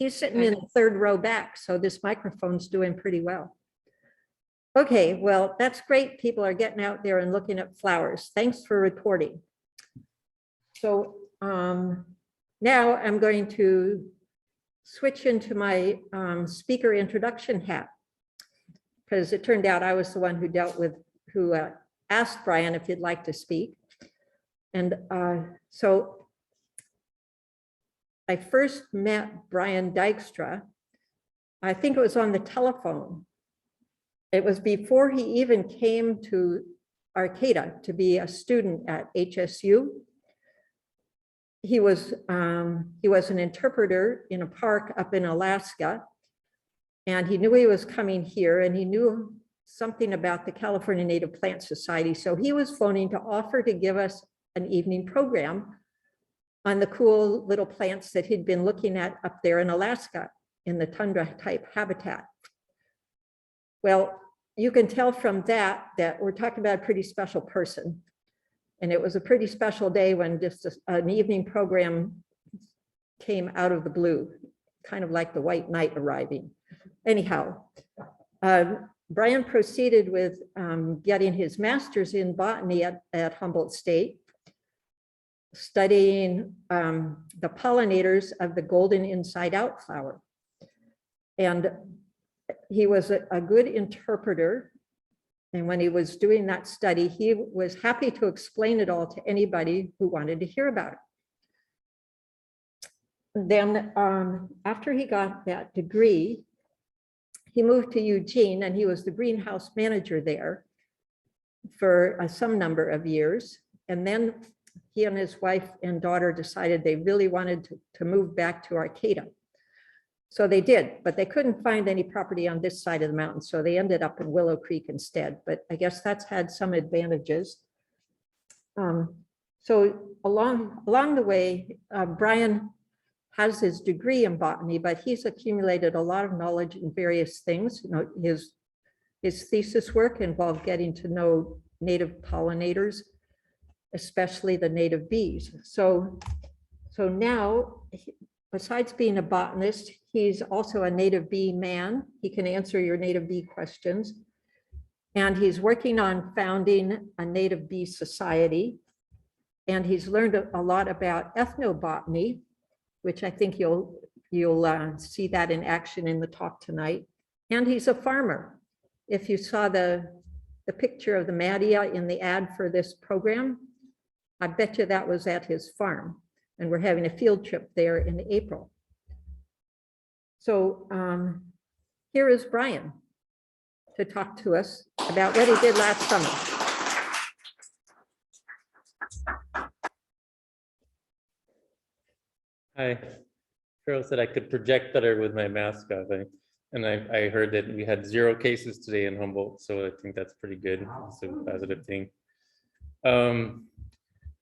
He's sitting in the third row back, so this microphone's doing pretty well. Okay, well, that's great. People are getting out there and looking at flowers. Thanks for reporting. So now I'm going to switch into my speaker introduction hat, because it turned out I was the one who asked Brian if he'd like to speak. And so I first met Brian Dykstra, I think it was on the telephone. It was before he even came to Arcata to be a student at HSU. He was an interpreter in a park up in Alaska, and he knew he was coming here, and he knew something about the California Native Plant Society. So he was phoning to offer to give us an evening program on the cool little plants that he'd been looking at up there in Alaska in the tundra type habitat. Well, you can tell from that we're talking about a pretty special person. And it was a pretty special day when just an evening program came out of the blue, kind of like the white knight arriving. Anyhow, Brian proceeded with getting his master's in botany at Humboldt State, studying the pollinators of the golden inside out flower. And he was a good interpreter. And when he was doing that study, he was happy to explain it all to anybody who wanted to hear about it. Then after he got that degree, he moved to Eugene, and he was the greenhouse manager there for some number of years. And then he and his wife and daughter decided they really wanted to move back to Arcata. So they did, but they couldn't find any property on this side of the mountain. So they ended up in Willow Creek instead, but I guess that's had some advantages. So along the way, Brian has his degree in botany, but he's accumulated a lot of knowledge in various things. You know, his thesis work involved getting to know native pollinators, especially the native bees. So now, besides being a botanist, he's also a native bee man. He can answer your native bee questions. And he's working on founding a native bee society. And he's learned a lot about ethnobotany, which I think you'll see that in action in the talk tonight. And he's a farmer. If you saw the picture of the Melia in the ad for this program, I bet you that was at his farm. And we're having a field trip there in April. So here is Brian to talk to us about what he did last summer. Hi, Cheryl said I could project better with my mask off. And I heard that we had 0 cases today in Humboldt, so I think that's pretty good. It's a positive thing.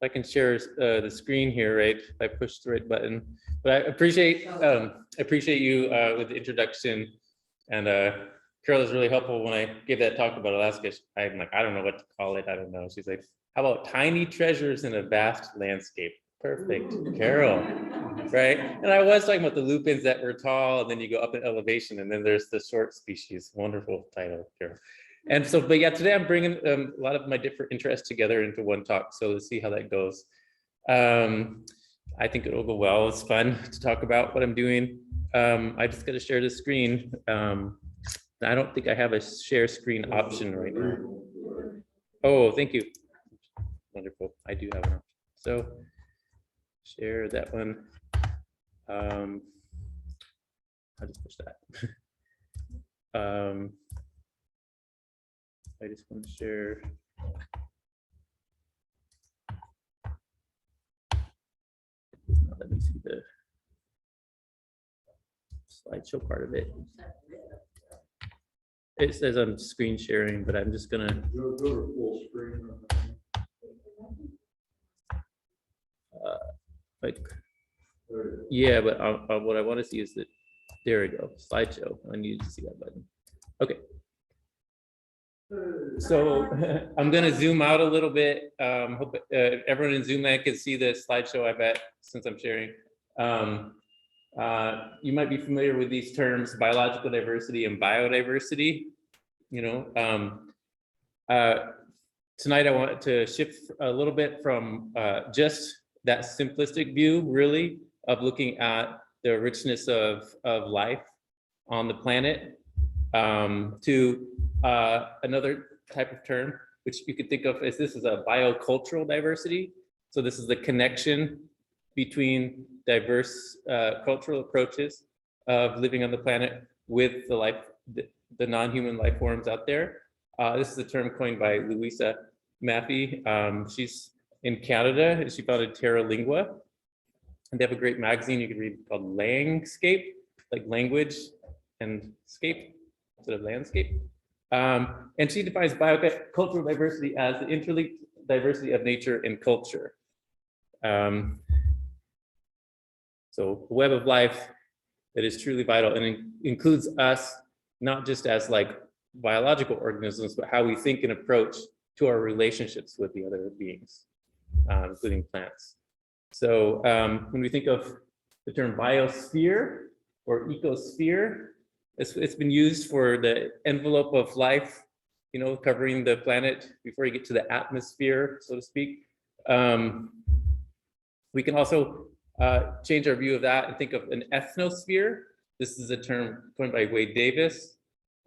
I can share the screen here, right? If I push the right button. But I appreciate you with the introduction. And Carol was really helpful when I gave that talk about Alaska. I'm like, I don't know what to call it. I don't know. She's like, how about tiny treasures in a vast landscape? Perfect, Carol, right? And I was talking about the lupins that were tall, and then you go up in elevation, and then there's the short species. Wonderful title, Carol. And so, but yeah, today I'm bringing a lot of my different interests together into one talk. So let's see how that goes. I think it'll go well. It's fun to talk about what I'm doing. I just got to share the screen. I don't think I have a share screen option right now. Oh, thank you. Wonderful. I do have an option. So share that one. I'll just push that. I just want to share. Let me see the slideshow part of it. It says I'm screen sharing, but I'm just gonna go to full screen. Like, yeah, but what I want to see is that. There we go. Slideshow. I need to see that button. Okay. So I'm going to zoom out a little bit. Hope everyone in Zoom land can see the slideshow, I bet, since I'm sharing. You might be familiar with these terms, biological diversity and biodiversity. Tonight I want to shift a little bit from just that simplistic view, really, of looking at the richness of life on the planet, to another type of term, which you could think of as this is a biocultural diversity. So this is the connection between diverse cultural approaches of living on the planet with the non-human life forms out there. This is a term coined by Louisa Maffei. She's in Canada, and she founded Terra Lingua. And they have a great magazine you can read called Landscape, like language and scape instead of landscape. And she defines biocultural diversity as the interlinked diversity of nature and culture. So a web of life that is truly vital and includes us, not just as like biological organisms, but how we think and approach to our relationships with the other beings, including plants. So when we think of the term biosphere or ecosphere, it's been used for the envelope of life, covering the planet before you get to the atmosphere, so to speak. We can also change our view of that and think of an ethnosphere. This is a term coined by Wade Davis.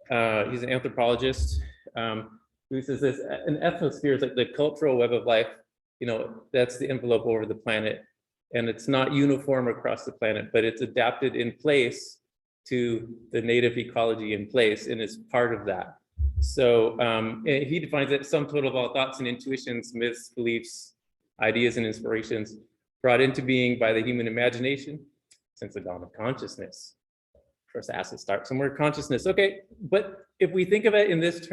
He's an anthropologist who says this: an ethnosphere is like the cultural web of life. That's the envelope over the planet, and it's not uniform across the planet, but it's adapted in place to the native ecology in place, and is part of that. So he defines it: sum total of all thoughts and intuitions, myths, beliefs, ideas, and inspirations brought into being by the human imagination since the dawn of consciousness. First has to start somewhere. Consciousness. Okay, but if we think of it in these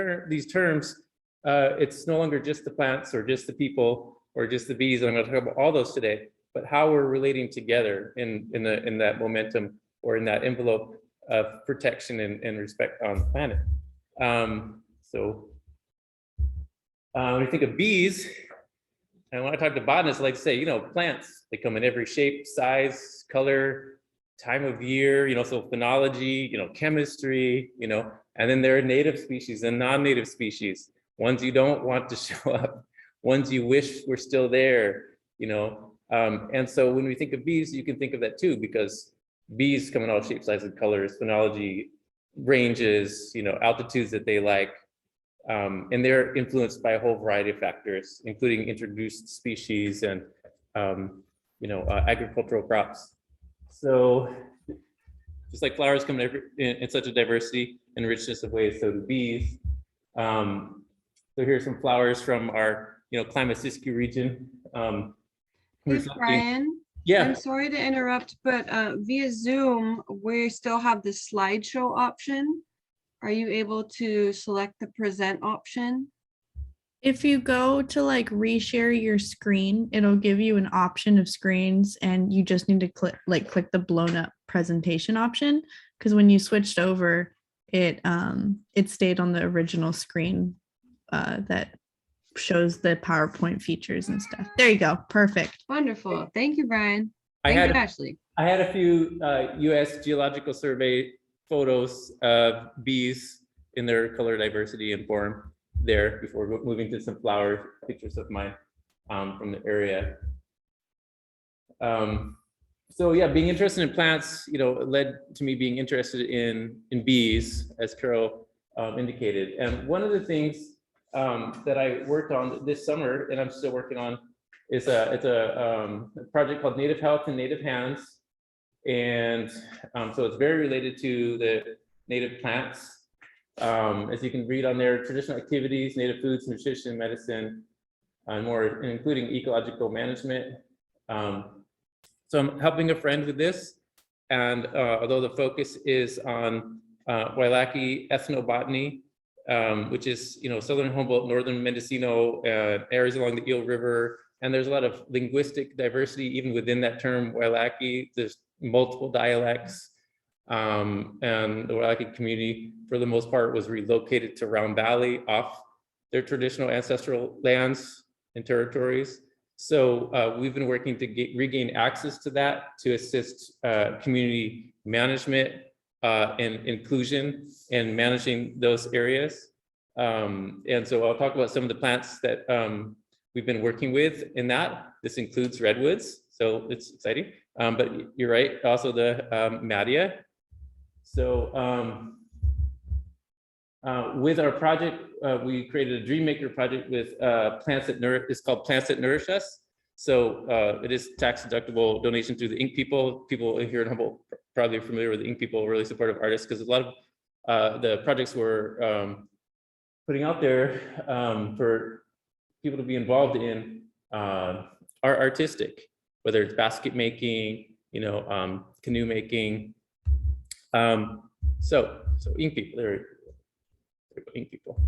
terms, it's no longer just the plants or just the people or just the bees. I'm going to talk about all those today, but how we're relating together in that momentum or in that envelope of protection and respect on the planet. So when you think of bees, and when I talk to botanists, I like to say, plants, they come in every shape, size, color, time of year, so phenology, chemistry, and then there are native species and non-native species, ones you don't want to show up, ones you wish were still there, and so when we think of bees, you can think of that too, because bees come in all shapes, sizes, and colors, phenology, ranges, altitudes that they like, and they're influenced by a whole variety of factors, including introduced species and agricultural crops. So just like flowers come in such a diversity and richness of ways, so do bees. So here's some flowers from our Klamath-Siskiyou region. Hey, Brian. Yeah. I'm sorry to interrupt, but via Zoom, we still have the slideshow option. Are you able to select the present option? If you go to reshare your screen, it'll give you an option of screens, and you just need to click the blown up presentation option, because when you switched over, it stayed on the original screen that shows the PowerPoint features and stuff. There you go. Perfect. Wonderful. Thank you, Brian. Thank you, Ashley. I had a few U.S. Geological Survey photos of bees in their color diversity and form there before moving to some flower pictures of mine from the area. So yeah, being interested in plants, led to me being interested in bees, as Carol indicated. And one of the things that I worked on this summer, and I'm still working on, is a project called Native Health and Native Hands. And so it's very related to the native plants. As you can read on there, traditional activities, native foods, nutrition, medicine, and more, including ecological management. So I'm helping a friend with this. And although the focus is on Wailaki ethnobotany, which is, southern Humboldt, northern Mendocino, areas along the Eel River. And there's a lot of linguistic diversity, even within that term, Wailaki. There's multiple dialects. And the Wailaki community, for the most part, was relocated to Round Valley off their traditional ancestral lands and territories. So we've been working to regain access to that to assist community management and inclusion and managing those areas. And so I'll talk about some of the plants that we've been working with in that. This includes redwoods, so it's exciting. But you're right, also the Melia. So with our project, we created a dream maker project with plants that nourish. It's called Plants That Nourish Us. So it is tax deductible donation through the Ink People. People here in Humboldt probably familiar with the Ink People, really supportive artists, because a lot of the projects we're putting out there for people to be involved in are artistic, whether it's basket making, canoe making. So Ink People, there Ink People.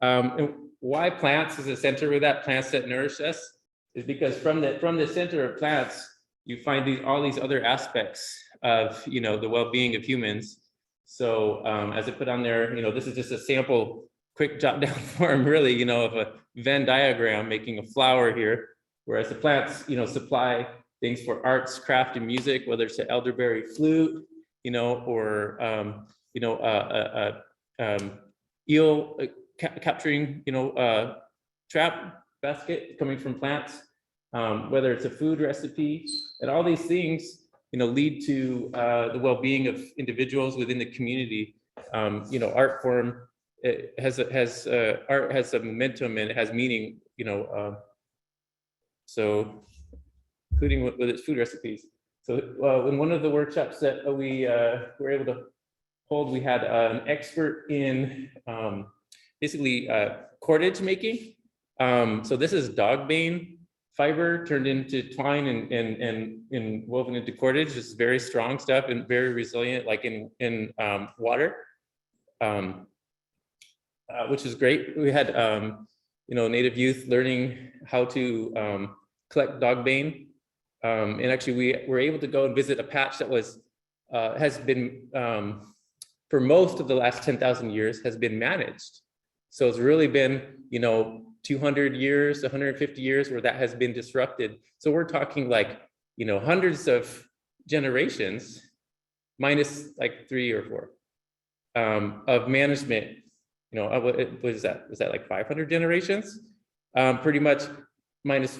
And why plants is the center with that, plants that nourish us, is because from the center of plants, you find all these other aspects of the well-being of humans. So as I put on there, this is just a sample, quick jot down form, really, of a Venn diagram making a flower here, whereas the plants, supply things for arts, craft, and music, whether it's an elderberry flute, or eel capturing, trap basket coming from plants, whether it's a food recipe, and all these things, lead to the well-being of individuals within the community. Art form, art has a momentum and it has meaning, so including with its food recipes. So in one of the workshops that we were able to hold, we had an expert in basically cordage making. So this is dogbane fiber turned into twine and woven into cordage. This is very strong stuff and very resilient, like in water, which is great. We had Native youth learning how to collect dogbane. And actually we were able to go and visit a patch that was has been for most of the last 10,000 years has been managed. So it's really been 200 years, 150 years where that has been disrupted. So we're talking like hundreds of generations minus like 3 or 4 of management. What is that? Was that like 500 generations? Pretty much minus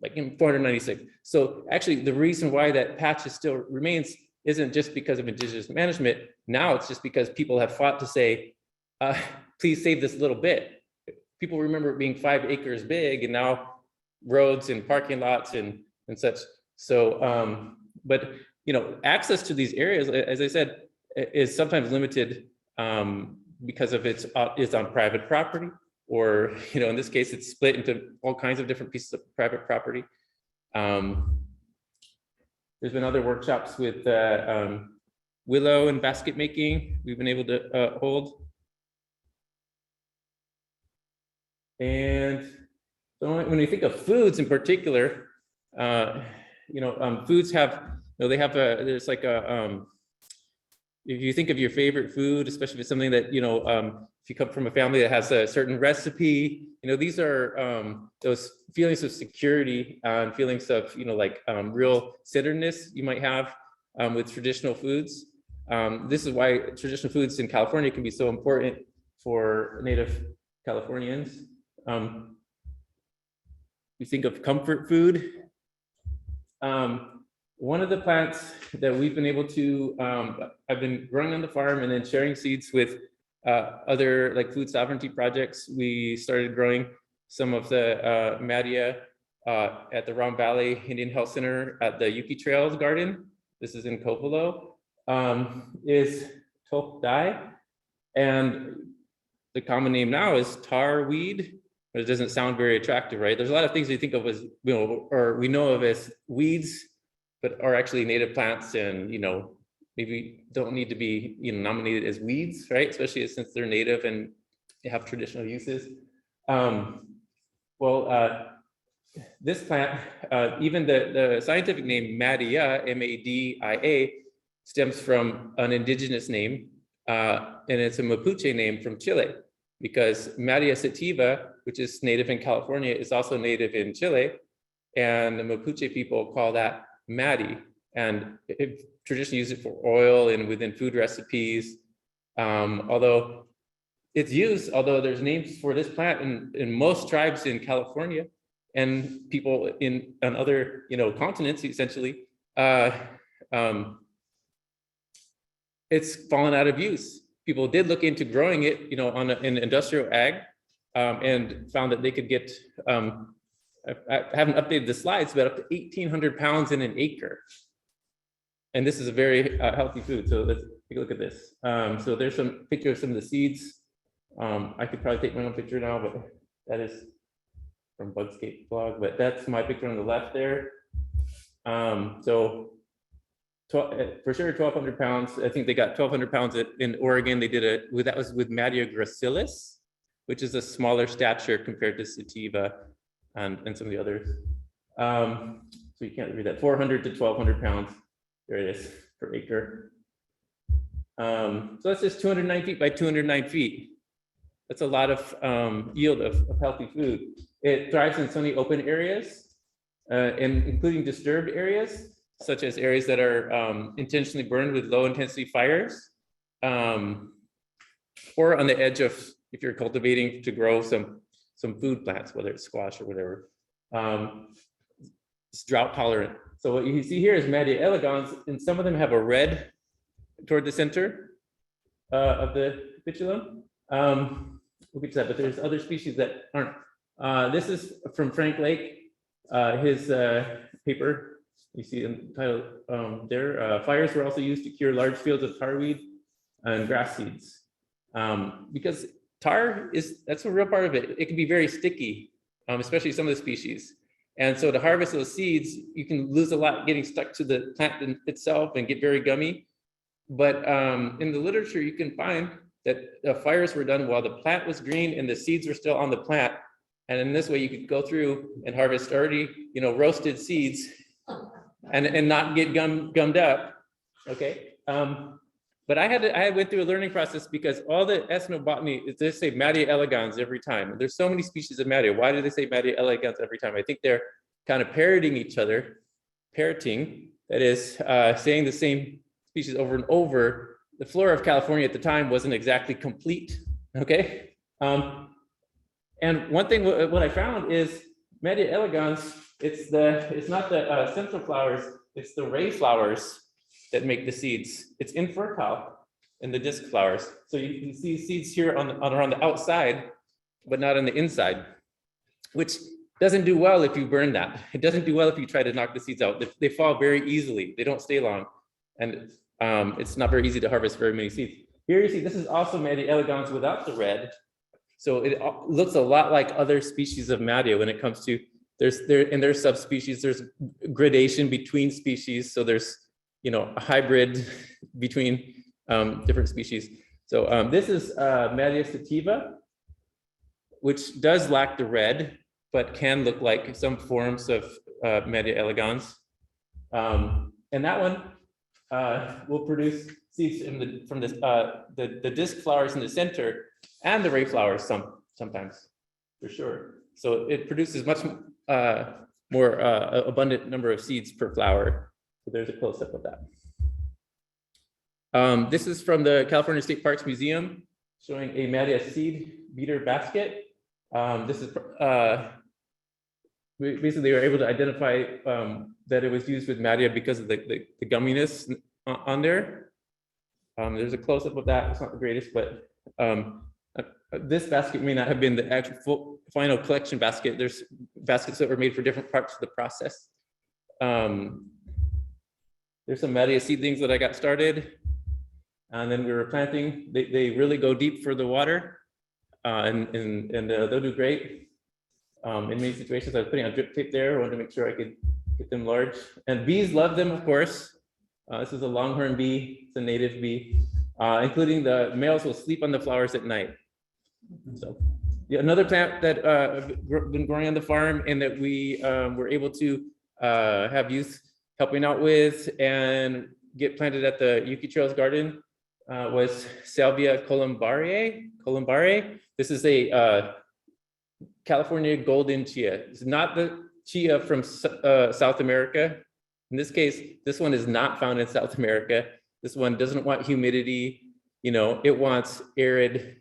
like in 496. So actually the reason why that patch still remains isn't just because of indigenous management. Now it's just because people have fought to say, please save this little bit. People remember it being 5 acres big, and now roads and parking lots and such. So, but access to these areas, as I said, is sometimes limited because of it's on private property, or in this case, it's split into all kinds of different pieces of private property. There's been other workshops with willow and basket making we've been able to hold. And so when you think of foods in particular, foods have, there's like a, if you think of your favorite food, especially if it's something that, if you come from a family that has a certain recipe, these are those feelings of security and feelings of, real centeredness you might have with traditional foods. This is why traditional foods in California can be so important for Native Californians. We think of comfort food. One of the plants that we've been able to, I've been growing on the farm and then sharing seeds with other like food sovereignty projects. We started growing some of the Melia at the Rum Valley Indian Health Center at the Yuki Trails Garden. This is in Coppola, is topdai. And the common name now is tar weed, but it doesn't sound very attractive, right? There's a lot of things we think of as, or we know of as weeds, but are actually native plants, and maybe don't need to be nominated as weeds, right? Especially since they're native and they have traditional uses. This plant, even the scientific name Media, M-A-D-I-A, stems from an indigenous name, and it's a Mapuche name from Chile, because Melia Sativa, which is native in California, is also native in Chile, and the Mapuche people call that mati, and traditionally use it for oil and within food recipes. Although there's names for this plant in most tribes in California and people on other continents, essentially, it's fallen out of use. People did look into growing it, in industrial ag, and found that they could get, I haven't updated the slides, but up to 1,800 pounds in an acre. And this is a very healthy food. So let's take a look at this. So there's some picture of some of the seeds. I could probably take my own picture now, but that is from Bugscape blog, but that's my picture on the left there. So for sure, 1,200 pounds. I think they got 1,200 pounds in Oregon. They did that was with Melia gracilis, which is a smaller stature compared to sativa and some of the others. So you can't read that. 400 to 1,200 pounds. There it is per acre. So that's just 209 feet by 209 feet. That's a lot of yield of healthy food. It thrives in sunny open areas, and including disturbed areas, such as areas that are intentionally burned with low intensity fires, or on the edge of, if you're cultivating to grow some food plants, whether it's squash or whatever. It's drought tolerant. So what you see here is Melia elegans, and some of them have a red toward the center of the capitulum. We'll get to that, but there's other species that aren't. This is from Frank Lake, his paper. You see the title there. Fires were also used to cure large fields of tarweed and grass seeds. Because tar that's a real part of it. It can be very sticky, especially some of the species. And so to harvest those seeds, you can lose a lot getting stuck to the plant itself and get very gummy. But in the literature, you can find that the fires were done while the plant was green and the seeds were still on the plant. And in this way, you could go through and harvest already, roasted seeds and not get gummed up. Okay. But I went through a learning process because all the ethnobotany, they say Melia elegans every time. There's so many species of Melia. Why do they say Melia elegans every time? I think they're kind of parroting each other, parroting, that is saying the same species over and over. The flora of California at the time wasn't exactly complete, okay? And one thing, what I found is Melia elegans, it's not the central flowers, it's the ray flowers that make the seeds. It's infertile in the disc flowers. So you can see seeds here around the outside, but not on the inside, which doesn't do well if you burn that. It doesn't do well if you try to knock the seeds out. They fall very easily. They don't stay long. And it's not very easy to harvest very many seeds. Here you see, this is also Melia elegans without the red. So it looks a lot like other species of Melia when it comes to, there's subspecies, there's gradation between species. So there's, a hybrid between different species. So this is Melia Sativa, which does lack the red, but can look like some forms of Melia elegans. And that one will produce seeds from the disc flowers in the center and the ray flowers sometimes, for sure. So it produces much more abundant number of seeds per flower. So there's a close-up of that. This is from the California State Parks Museum, showing a Melia seed beater basket. This is basically they were able to identify that it was used with Melia because of the gumminess on there. There's a close-up of that. It's not the greatest, but this basket may not have been the actual final collection basket. There's baskets that were made for different parts of the process. There's some Melia seedlings that I got started, and then we were planting. They really go deep for the water, and they'll do great. In many situations, I was putting on drip tape there. I wanted to make sure I could get them large. And bees love them, of course. This is a Longhorn Bee. It's a native bee, including the males will sleep on the flowers at night. So another plant that been growing on the farm and that we were able to have youth helping out with and get planted at the Yuki Trails Garden was Salvia Colombariae. This is a California golden chia. It's not the Chia from South America. In this case, this one is not found in South America. This one doesn't want humidity. You know, it wants arid.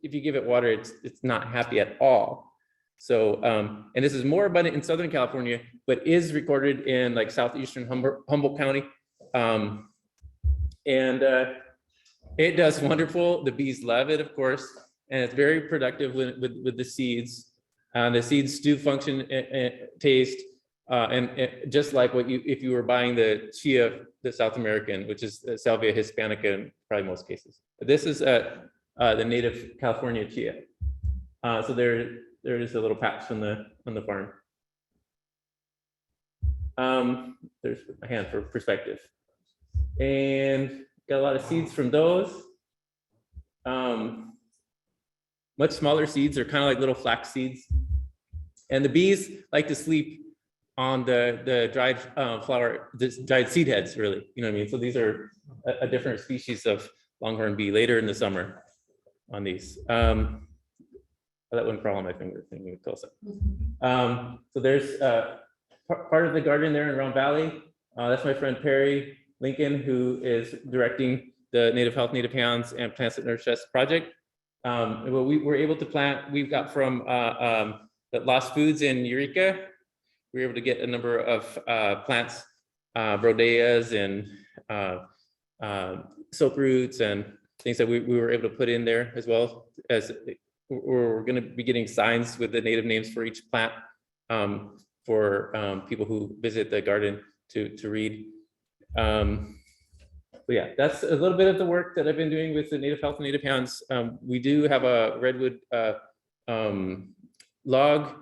If you give it water, it's not happy at all. So, and this is more abundant in Southern California, but is recorded in like southeastern Humboldt County. It does wonderful. The bees love it, of course, and it's very productive with the seeds. The seeds do function and taste, and just like what if you were buying the Chia, the South American, which is Salvia hispanica in probably most cases. But this is the native California Chia. So there is a little patch on the farm. There's a hand for perspective, and got a lot of seeds from those. Much smaller seeds. They're kind of like little flax seeds. And the bees like to sleep on the dried dried seed heads, really. You know what I mean? So these are a different species of Longhorn Bee later in the summer on these. That wouldn't crawl on my finger thing close up. So there's part of the garden there in Round Valley. That's my friend Perry Lincoln, who is directing the Native Health, Native Hands, and Plants that Nourish Us project. What we were able to plant, we've got from the Lost Foods in Eureka. We were able to get a number of plants, brodeas and soap roots and things that we were able to put in there, as well as we're going to be getting signs with the native names for each plant for people who visit the garden to read. But yeah, that's a little bit of the work that I've been doing with the Native Health and Native Hands. We do have a redwood log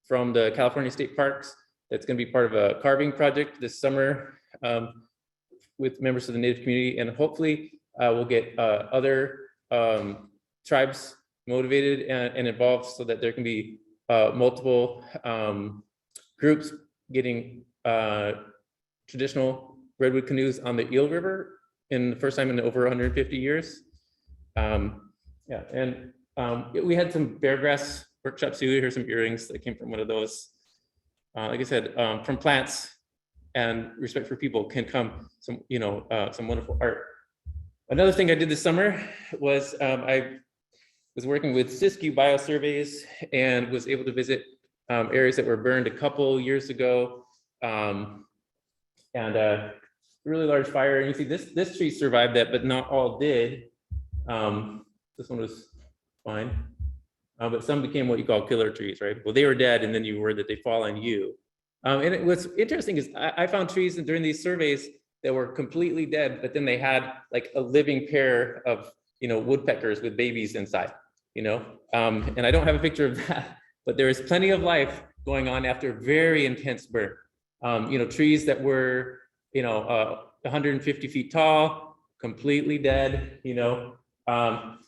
from the California State Parks that's going to be part of a carving project this summer with members of the Native community, and hopefully we'll get other tribes motivated and involved so that there can be multiple groups getting traditional redwood canoes on the Eel River in the first time in over 150 years. Yeah, and we had some beargrass workshops too. Here's some earrings that came from one of those. Like I said, from plants and respect for people can come some, some wonderful art. Another thing I did this summer was I was working with Siskiyou biosurveys and was able to visit areas that were burned a couple years ago. And a really large fire. And you see this tree survived that, but not all did. This one was fine. But some became what you call killer trees, right? Well, they were dead, and then you were that they fall on you. And what's interesting is I found trees during these surveys that were completely dead, but then they had like a living pair of, woodpeckers with babies inside, and I don't have a picture of that, but there is plenty of life going on after very intense burn. Trees that were, 150 feet tall, completely dead,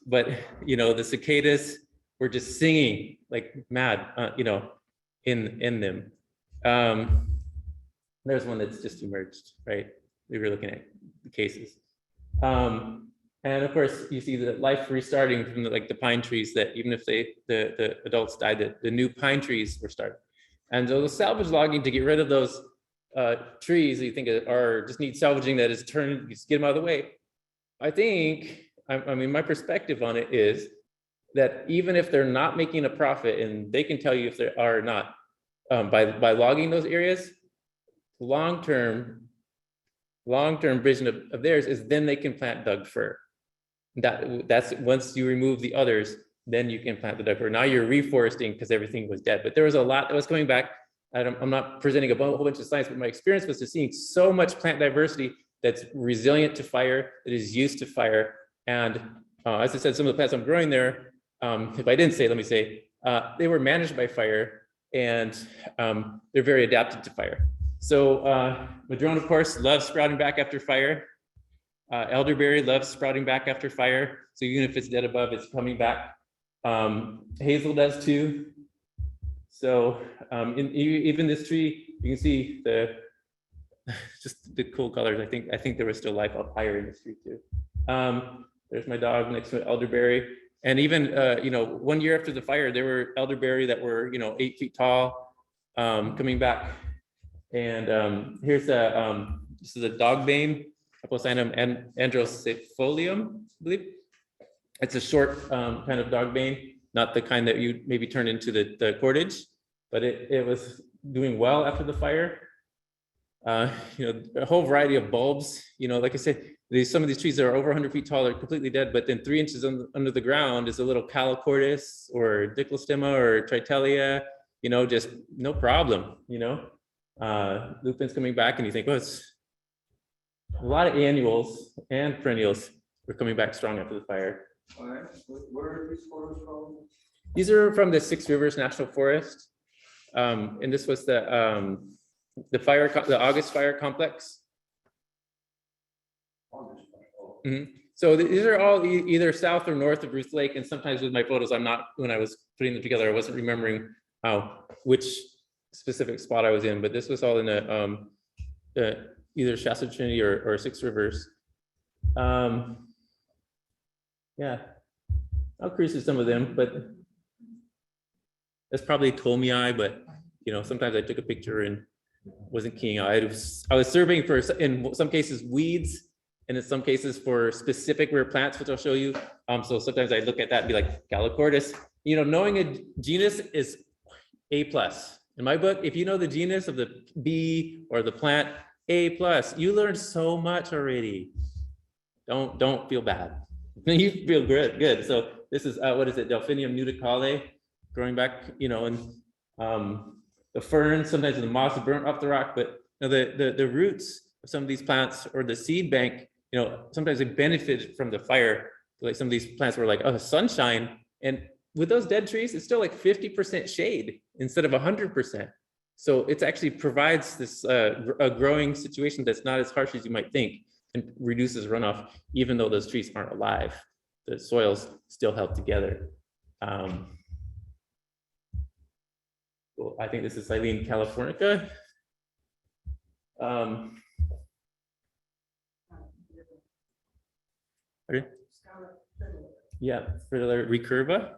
but, the cicadas were just singing like mad, in them. There's one that's just emerged, right? We were looking at the cases. And of course, you see the life restarting from the pine trees that even if the adults died, the new pine trees were started. And so the salvage logging to get rid of those trees that you think are just need salvaging, that is turned, just get them out of the way. I mean, my perspective on it is that even if they're not making a profit, and they can tell you if they are or not, by logging those areas, long-term vision of theirs is then they can plant Doug fir. That's once you remove the others, then you can plant the Doug fir. Now you're reforesting because everything was dead, but there was a lot that was coming back. I'm not presenting a whole bunch of science, but my experience was just seeing so much plant diversity that's resilient to fire, that is used to fire. And as I said, some of the plants I'm growing there, if I didn't say, let me say, they were managed by fire, and they're very adapted to fire. So madrone, of course, loves sprouting back after fire. Elderberry loves sprouting back after fire. So even if it's dead above, it's coming back. Hazel does too. So even this tree, you can see just the cool colors. I think there was still life up higher in this tree too. There's my dog next to elderberry. And even 1 year after the fire, there were elderberry that were 8 feet tall. coming back. And here's this is a dogbane, Apocynon androsifolium, I believe. It's a short kind of dogbane, not the kind that you maybe turn into the cordage, but it was doing well after the fire. You know, a whole variety of bulbs, you know, like I said, some of these trees that are over 100 feet tall are completely dead, but then 3 inches under the ground is a little Calochortus or Diclostemma or Tritalia, you know, just no problem, you know. Lupin's coming back and you think, oh, it's a lot of annuals and perennials were coming back strong after the fire. Where are these photos from? These are from the Six Rivers National Forest. And this was the August fire complex. So these are all either south or north of Ruth Lake. And sometimes with my photos, when I was putting them together, I wasn't remembering which specific spot I was in, but this was all in either Shasta Trinity or Six Rivers. Yeah, I'll cruise through some of them, but that's probably Tomii, but you know, sometimes I took a picture and wasn't keying out. I was surveying for, in some cases, weeds, and in some cases for specific rare plants, which I'll show you. So sometimes I look at that and be like, Calochortus. You know, knowing a genus is A+. In my book, if you know the genus of the bee or the plant, A+. You learned so much already. Don't feel bad. You feel good. So this is what is it? Delphinium nudicale, growing back, you know, and the ferns, sometimes the moss is burnt off the rock, but you know, the roots of some of these plants or the seed bank, you know, sometimes they benefited from the fire. Like some of these plants were like, oh, sunshine. And with those dead trees, it's still like 50% shade instead of 100%. So it actually provides this a growing situation that's not as harsh as you might think and reduces runoff, even though those trees aren't alive. The soils still held together. Well, I think this is Silene Californica. Yeah, Fritillaria recurva.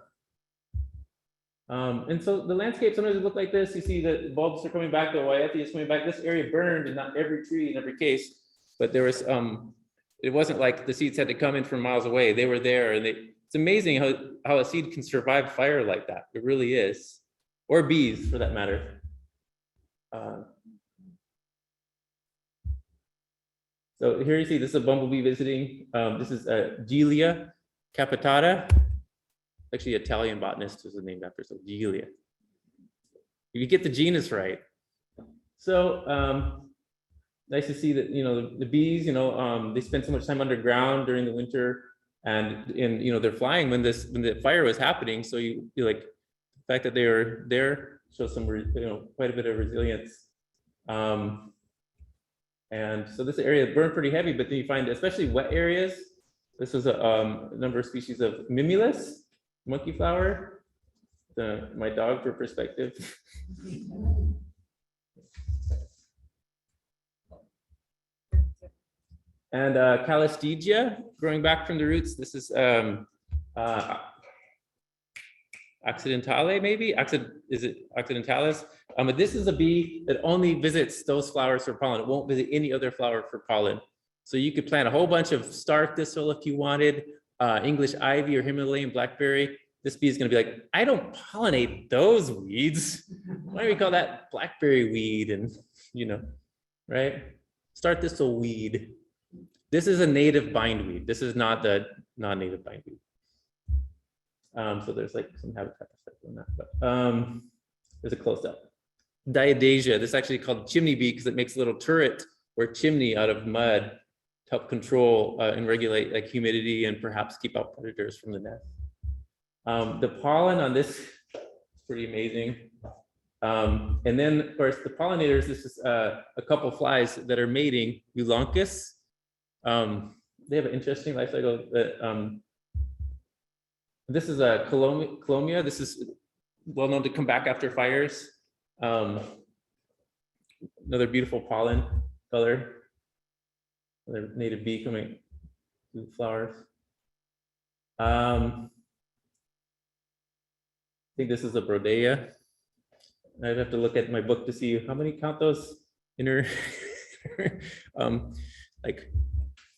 And so the landscape sometimes look like this. You see the bulbs are coming back, the Waiete is coming back. This area burned, and not every tree in every case, but there was it wasn't like the seeds had to come in from miles away. They were there, and it's amazing how a seed can survive fire like that. It really is, or bees for that matter. So here you see this is a bumblebee visiting. This is Gilia capitata. Actually, Italian botanist was named after, so Gilia. You get the genus right. So nice to see that, you know, the bees, you know, they spend so much time underground during the winter, and you know, they're flying when the fire was happening. So you like the fact that they were there shows some, you know, quite a bit of resilience. And so this area burned pretty heavy, but then you find, especially wet areas, this was a number of species of Mimulus, monkey flower. My dog for perspective. And Calistegia, growing back from the roots. This is accidentale, maybe? Is it accidentalis? But this is a bee that only visits those flowers for pollen. It won't visit any other flower for pollen. So you could plant a whole bunch of star thistle if you wanted, English ivy or Himalayan blackberry. This bee is going to be like, I don't pollinate those weeds. Why do we call that blackberry weed? And, you know, right? Star thistle weed. This is a native bindweed. This is not the non-native bindweed. So there's like some habitat perspective on that, but there's a close-up. Diadasia, this is actually called chimney bee because it makes a little turret or chimney out of mud to help control and regulate like humidity and perhaps keep out predators from the nest. The pollen on this is pretty amazing. And then of course the pollinators, this is a couple flies that are mating, Euloncus. They have an interesting life cycle. This is a Colomia. This is well known to come back after fires. Another beautiful pollen color. Another native bee coming through the flowers. I think this is a Brodea. I'd have to look at my book to see how many count those inner like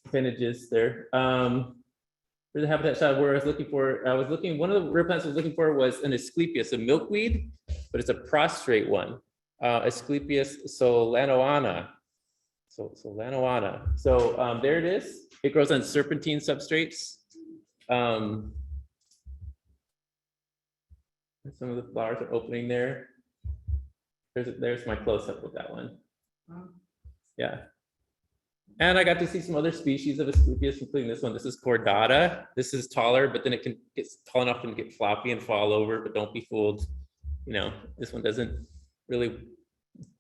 appendages there. For the habitat shot where I was looking for, one of the rare plants I was looking for was an Asclepias, a milkweed, but it's a prostrate one. Asclepias solanoana. Solanoana. So there it is. It grows on serpentine substrates. Some of the flowers are opening there. There's my close-up with that one. Yeah. And I got to see some other species of Asclepias, including this one. This is cordata. This is taller, but then it can get tall enough and get floppy and fall over, but don't be fooled. You know, this one doesn't really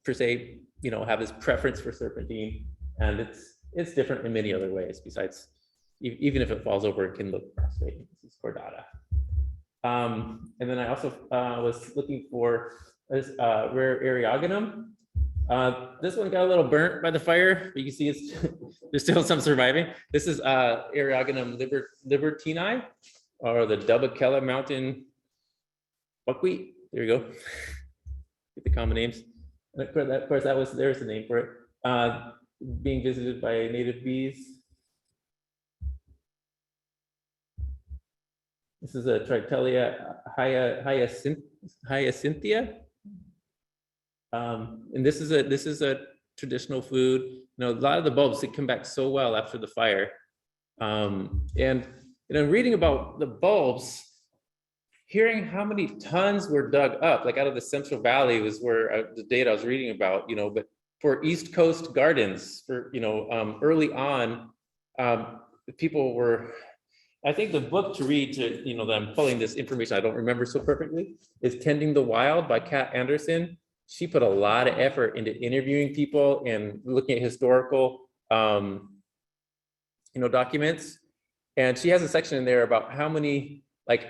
per se, you know, have this preference for serpentine. And it's different in many other ways besides, even if it falls over, it can look prostrate. This is cordata. And then I also was looking for this rare Ariogenum. This one got a little burnt by the fire, but you can see there's still some surviving. This is Ariogenum libertini, or the Dubacella mountain buckwheat. There you go. Get the common names. And of course, there's the name for it. Being visited by native bees. This is a Tritalia Hyacinthia. And this is a traditional food. You know, a lot of the bulbs, they come back so well after the fire. And you know, reading about the bulbs, hearing how many tons were dug up, like out of the Central Valley was where the data I was reading about, you know, but for East Coast gardens, for, you know, early on, people were, I think the book to read to, you know, that I'm pulling this information, I don't remember so perfectly, is Tending the Wild by Kat Anderson. She put a lot of effort into interviewing people and looking at historical, you know, documents. And she has a section in there about how many, like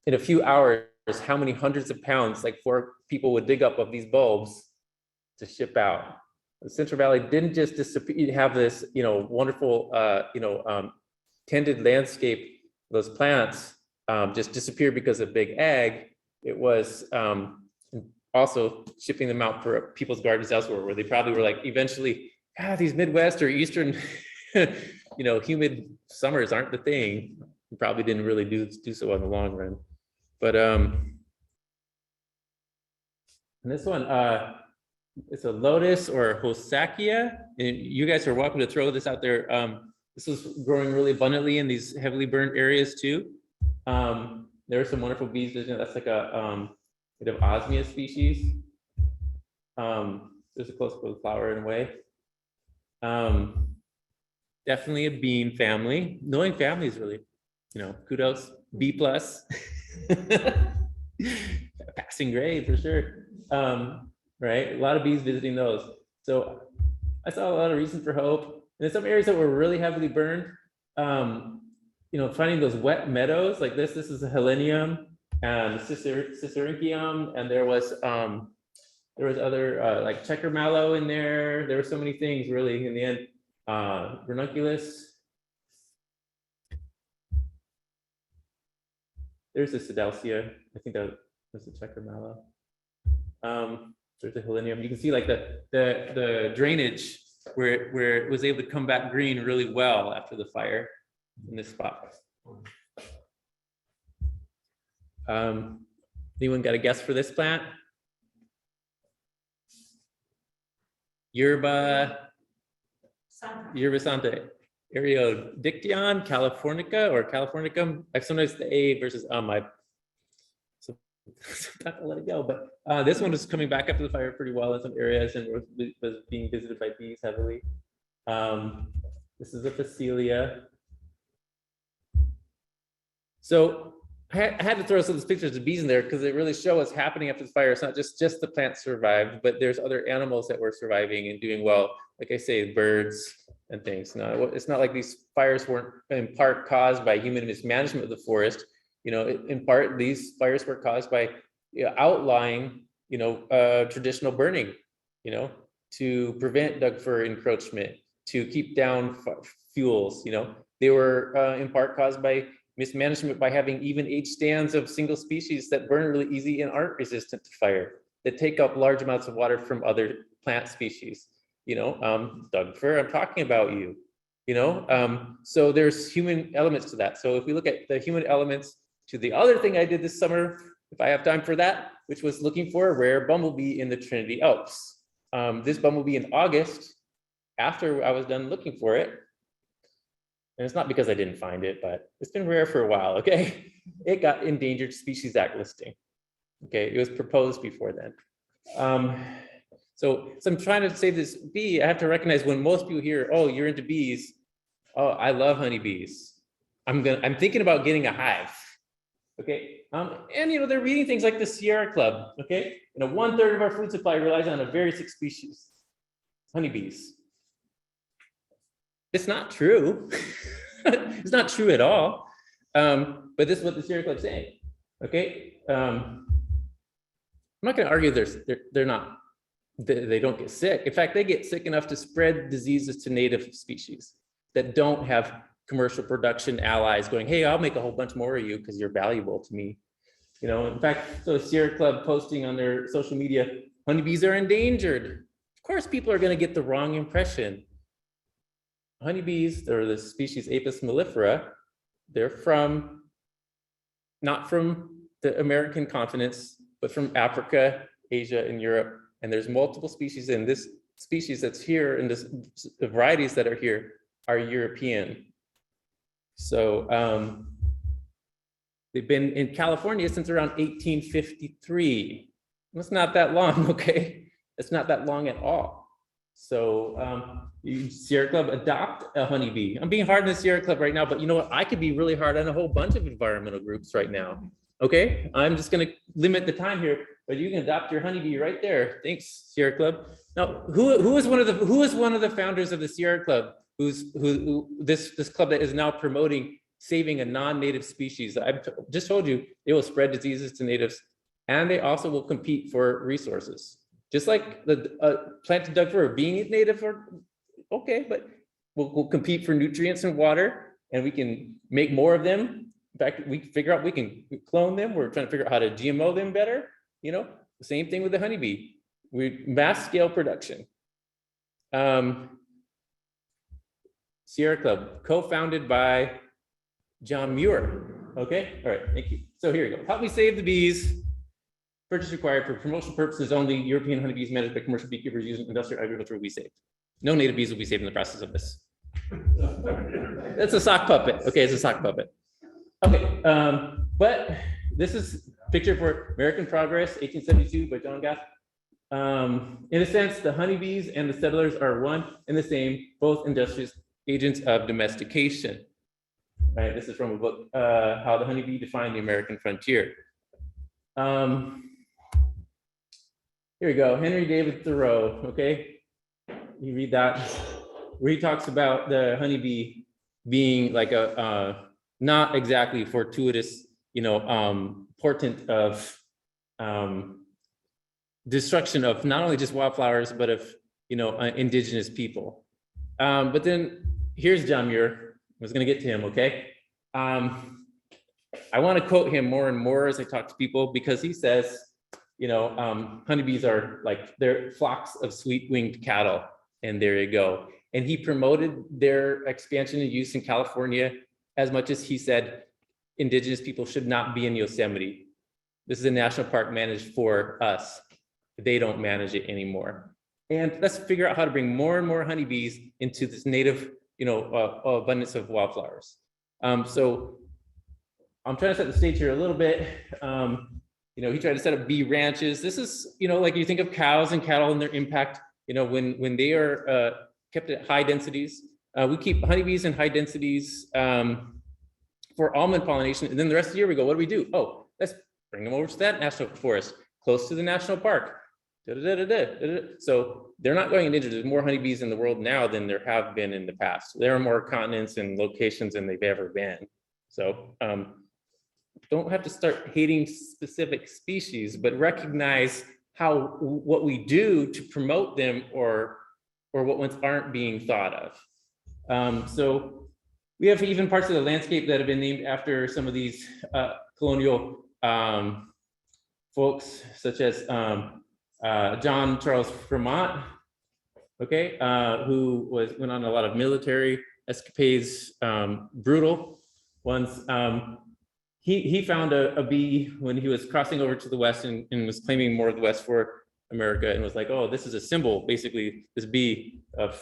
in a few hours, how many hundreds of pounds, like 4 people would dig up of these bulbs to ship out. The Central Valley didn't just disappear, have this, you know, wonderful, you know, tended landscape. Those plants just disappeared because of big ag. It was also shipping them out for people's gardens elsewhere, where they probably were like, eventually, these Midwest or Eastern, you know, humid summers aren't the thing. You probably didn't really do so in the long run. But and this one, it's a lotus or Hosakia, and you guys are welcome to throw this out there. This is growing really abundantly in these heavily burned areas too. There are some wonderful bees. That's like a bit of Osmia species. There's a close flower in a way. Definitely a bean family. Knowing family is really, you know, kudos. B+. Passing grade for sure. Right, a lot of bees visiting those. So I saw a lot of reason for hope. And in some areas that were really heavily burned, you know, finding those wet meadows like this is a Helenium and Cicericium, and there was other like checker mallow in there. There were so many things really in the end. Ranunculus. There's a Sedelcia. I think that was a checker mallow. There's the Helenium. You can see like the drainage where it was able to come back green really well after the fire in this spot. Anyone got a guess for this plant? Yerba Santa, Ariogenum Californica or Californicum. I've sometimes the A versus I so not to let it go, but this one is coming back after the fire pretty well in some areas and was being visited by bees heavily. This is a Facelia. So I had to throw some of these pictures of bees in there because they really show what's happening after the fire. It's not just the plants survived, but there's other animals that were surviving and doing well. Like I say, birds and things. No, it's not like these fires weren't in part caused by human mismanagement of the forest. You know, in part, these fires were caused by outlying, you know, traditional burning, you know, to prevent Doug fir encroachment, to keep down fuels. You know, they were in part caused by mismanagement by having even age stands of single species that burn really easy and aren't resistant to fire. that take up large amounts of water from other plant species. Doug Fir, I'm talking about you. So there's human elements to that. So if we look at the human elements to the other thing I did this summer, if I have time for that, which was looking for a rare bumblebee in the Trinity Alps. This bumblebee in August, after I was done looking for it, and it's not because I didn't find it, but it's been rare for a while, okay? It got Endangered Species Act listing. Okay, it was proposed before then. So I'm trying to save this bee. I have to recognize when most people hear, oh, you're into bees. Oh, I love honeybees. I'm thinking about getting a hive. Okay, and they're reading things like the Sierra Club. Okay, 1/3 of our food supply relies on a very sick species, honeybees. It's not true. It's not true at all. But this is what the Sierra Club is saying. Okay, I'm not going to argue they don't get sick. In fact, they get sick enough to spread diseases to native species that don't have commercial production allies going, hey, I'll make a whole bunch more of you because you're valuable to me. In fact, so Sierra Club posting on their social media, honeybees are endangered. Of course, people are going to get the wrong impression. Honeybees, they're the species Apis mellifera. They're not from the American continents, but from Africa, Asia, and Europe. And there's multiple species, and this species that's here, and the varieties that are here are European. So they've been in California since around 1853. That's not that long, okay? It's not that long at all. So Sierra Club, adopt a honeybee. I'm being hard on the Sierra Club right now, but you know what? I could be really hard on a whole bunch of environmental groups right now. Okay, I'm just going to limit the time here, but you can adopt your honeybee right there. Thanks, Sierra Club. Now, who is one of the founders of the Sierra Club? This club that is now promoting saving a non-native species? I've just told you they will spread diseases to natives, and they also will compete for resources. Just like the planted Doug Fir being native, okay, but we'll compete for nutrients and water, and we can make more of them. In fact, we figure out we can clone them. We're trying to figure out how to GMO them better. The same thing with the honeybee. We mass scale production. Sierra Club, co-founded by John Muir. Okay, all right, thank you. So here we go. Help me save the bees. Purchase required for promotional purposes only. European honeybees managed by commercial beekeepers using industrial agriculture will be saved. No native bees will be saved in the process of this. That's a sock puppet. Okay, it's a sock puppet. Okay, but this is a picture for American Progress, 1872 by John Gath. In a sense, the honeybees and the settlers are one and the same, both industrious agents of domestication. Right, this is from a book, How the Honeybee Defined the American Frontier. Here we go, Henry David Thoreau, okay? You read that, where he talks about the honeybee being like a, not exactly fortuitous, portent of destruction of not only just wildflowers, but of, indigenous people. But then here's John Muir. I was going to get to him, okay? I want to quote him more and more as I talk to people, because he says, honeybees are like, they're flocks of sweet-winged cattle, and there you go. And he promoted their expansion and use in California as much as he said indigenous people should not be in Yosemite. This is a national park managed for us. They don't manage it anymore. And let's figure out how to bring more and more honeybees into this native, abundance of wildflowers. So I'm trying to set the stage here a little bit. He tried to set up bee ranches. This is, like you think of cows and cattle and their impact, when they are kept at high densities. We keep honeybees in high densities for almond pollination. And then the rest of the year we go, what do we do? Oh, let's bring them over to that national forest, close to the national park. So they're not going endangered. There's more honeybees in the world now than there have been in the past. There are more continents and locations than they've ever been. So don't have to start hating specific species, but recognize what we do to promote them or what ones aren't being thought of. So we have even parts of the landscape that have been named after some of these colonial folks, such as John Charles Fremont, okay, who went on a lot of military escapades, brutal ones. He found a bee when he was crossing over to the West and was claiming more of the West for America, and was like, oh, this is a symbol, basically, this bee of,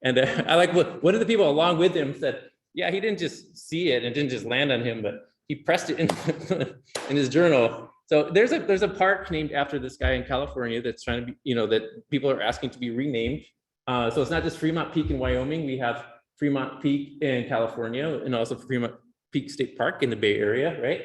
and I like what one of the people along with him said, yeah, he didn't just see it, it didn't just land on him, but he pressed it in his journal. So there's a park named after this guy in California that's trying to be, that people are asking to be renamed. So it's not just Fremont Peak in Wyoming. We have Fremont Peak in California, and also Fremont Peak State Park in the Bay Area, right?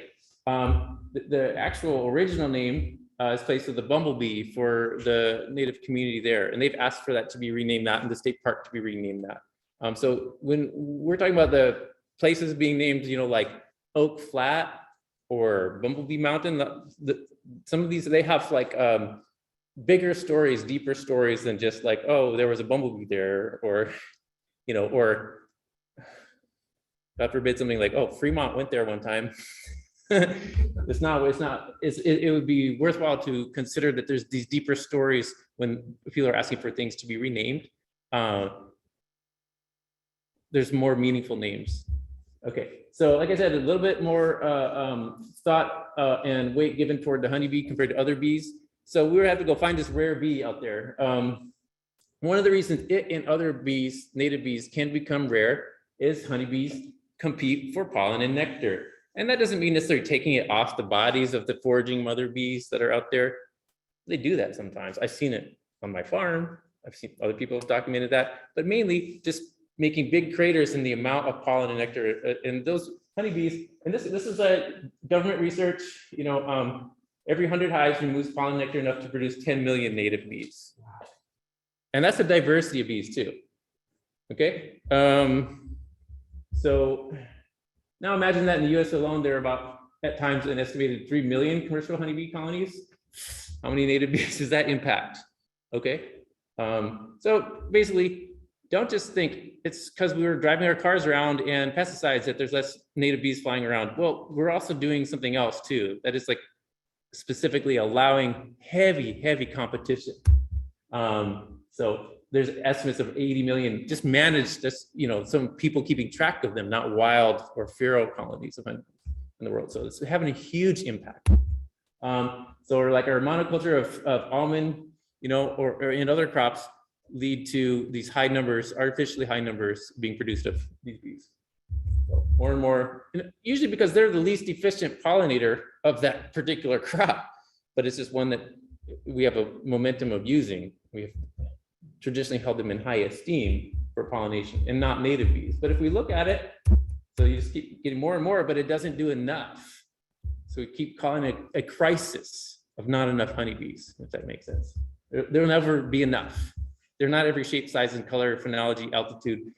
The actual original name is placed with the Bumblebee for the native community there, and they've asked for that to be renamed that, and the state park to be renamed that. So when we're talking about the places being named, like Oak Flat or Bumblebee Mountain, some of these, they have like bigger stories, deeper stories than just like, oh, there was a bumblebee there, or, or God forbid something like, oh, Fremont went there one time. It would be worthwhile to consider that there's these deeper stories when people are asking for things to be renamed. There's more meaningful names. Okay, so like I said, a little bit more thought and weight given toward the honeybee compared to other bees. So we would have to go find this rare bee out there. One of the reasons it and other bees, native bees, can become rare is honeybees compete for pollen and nectar. And that doesn't mean necessarily taking it off the bodies of the foraging mother bees that are out there. They do that sometimes. I've seen it on my farm. I've seen other people have documented that, but mainly just making big craters in the amount of pollen and nectar. And those honeybees, and this is a government research, every 100 hives removes pollen nectar enough to produce 10 million native bees. And that's a diversity of bees too, okay? So now imagine that in the US alone, there are about, at times, an estimated 3 million commercial honeybee colonies. How many native bees does that impact? Okay, so basically, don't just think it's because we were driving our cars around and pesticides that there's less native bees flying around. Well, we're also doing something else too, that is like specifically allowing heavy competition. So there's estimates of 80 million just managed, just, some people keeping track of them, not wild or feral colonies in the world. So it's having a huge impact. So like our monoculture of almond, or in other crops lead to these high numbers, artificially high numbers being produced of these bees. So more and more, and usually because they're the least efficient pollinator of that particular crop, but it's just one that we have a momentum of using. We have traditionally held them in high esteem for pollination and not native bees. But if we look at it, so you just keep getting more and more, but it doesn't do enough. So we keep calling it a crisis of not enough honeybees, if that makes sense. There'll never be enough. They're not every shape, size, and color, phenology, altitude.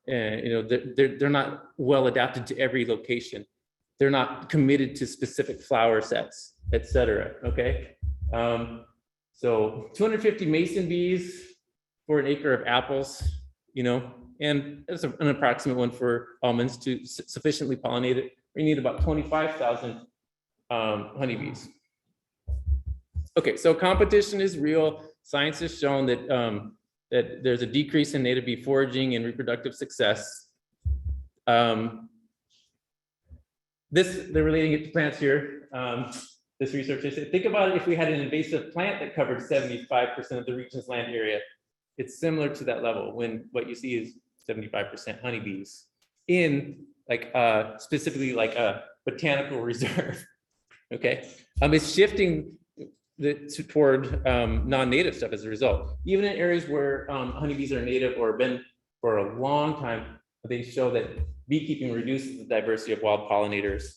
They're not well adapted to every location. They're not committed to specific flower sets, et cetera, okay? So 250 mason bees for an acre of apples, and that's an approximate one for almonds to sufficiently pollinate it. We need about 25,000 honeybees. Okay, so competition is real. Science has shown that that there's a decrease in native bee foraging and reproductive success. They're relating it to plants here. This research, they said, think about it if we had an invasive plant that covered 75% of the region's land area. It's similar to that level when what you see is 75% honeybees in like specifically like a botanical reserve. Okay, it's shifting toward non-native stuff as a result. Even in areas where honeybees are native or been for a long time, they show that beekeeping reduces the diversity of wild pollinators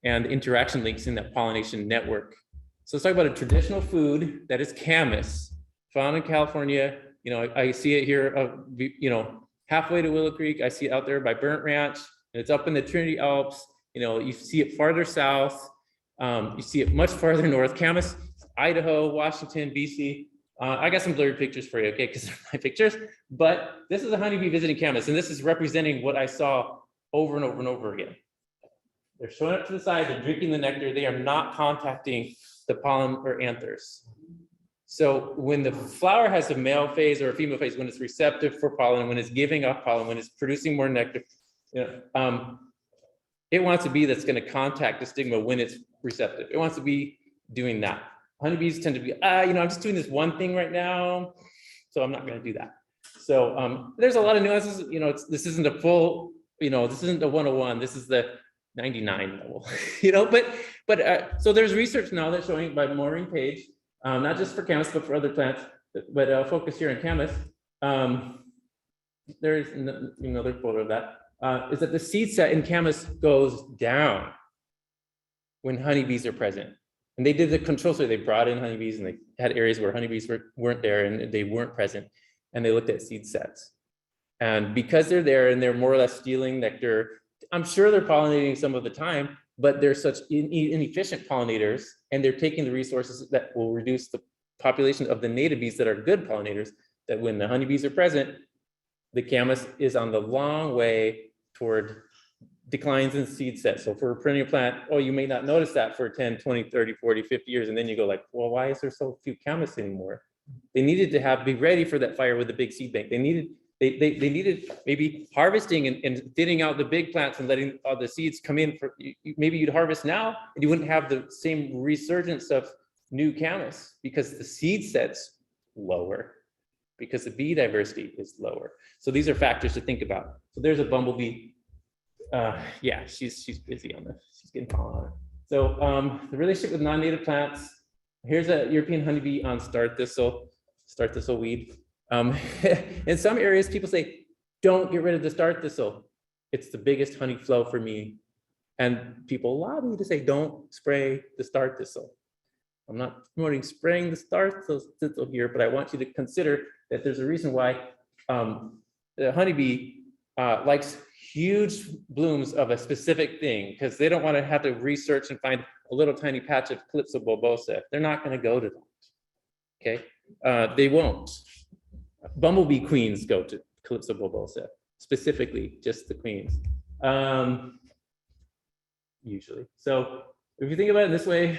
and interaction links in that pollination network. So let's talk about a traditional food that is camas, found in California. I see it here, halfway to Willow Creek. I see it out there by Burnt Ranch, and it's up in the Trinity Alps. You see it farther south. You see it much farther north. Camas, Idaho, Washington, BC. I got some blurry pictures for you, okay, because they're my pictures. But this is a honeybee visiting camas, and this is representing what I saw over and over and over again. They're showing up to the side, they're drinking the nectar, they are not contacting the pollen or anthers. So when the flower has a male phase or a female phase, when it's receptive for pollen, when it's giving off pollen, when it's producing more nectar, it wants a bee that's going to contact the stigma when it's receptive. It wants to be doing that. Honeybees tend to be, I'm just doing this one thing right now, so I'm not going to do that. So there's a lot of nuances. This isn't a full, this isn't a 101. This is the 99 level. But so there's research now that's showing by Maureen Page, not just for camas but for other plants. But I'll focus here on camas. There's another photo of that. Is that the seed set in camas goes down when honeybees are present. And they did the control study. They brought in honeybees and they had areas where honeybees weren't there and they weren't present. And they looked at seed sets. And because they're there and they're more or less stealing nectar, I'm sure they're pollinating some of the time, but they're such inefficient pollinators and they're taking the resources that will reduce the population of the native bees that are good pollinators, that when the honeybees are present, the camas is on the long way toward declines in seed set. So for a perennial plant, you may not notice that for 10, 20, 30, 40, 50 years. And then you go like, well, why is there so few camas anymore? They needed to be ready for that fire with the big seed bank. They needed maybe harvesting and thinning out the big plants and letting all the seeds come in. Maybe you'd harvest now and you wouldn't have the same resurgence of new camas because the seed set's lower, because the bee diversity is lower. So these are factors to think about. So there's a bumblebee. She's busy on this. She's getting pollen on it. So the relationship with non-native plants. Here's a European honeybee on star thistle weed. In some areas, people say, don't get rid of the star thistle. It's the biggest honey flow for me. And people lobby to say, don't spray the star thistle. I'm not promoting spraying the star thistle here, but I want you to consider that there's a reason why the honeybee likes huge blooms of a specific thing, because they don't want to have to research and find a little tiny patch of Calypso bulbosa. They're not going to go to that. Okay, they won't. Bumblebee queens go to Calypso bulbosa, specifically just the queens, usually. So if you think about it this way,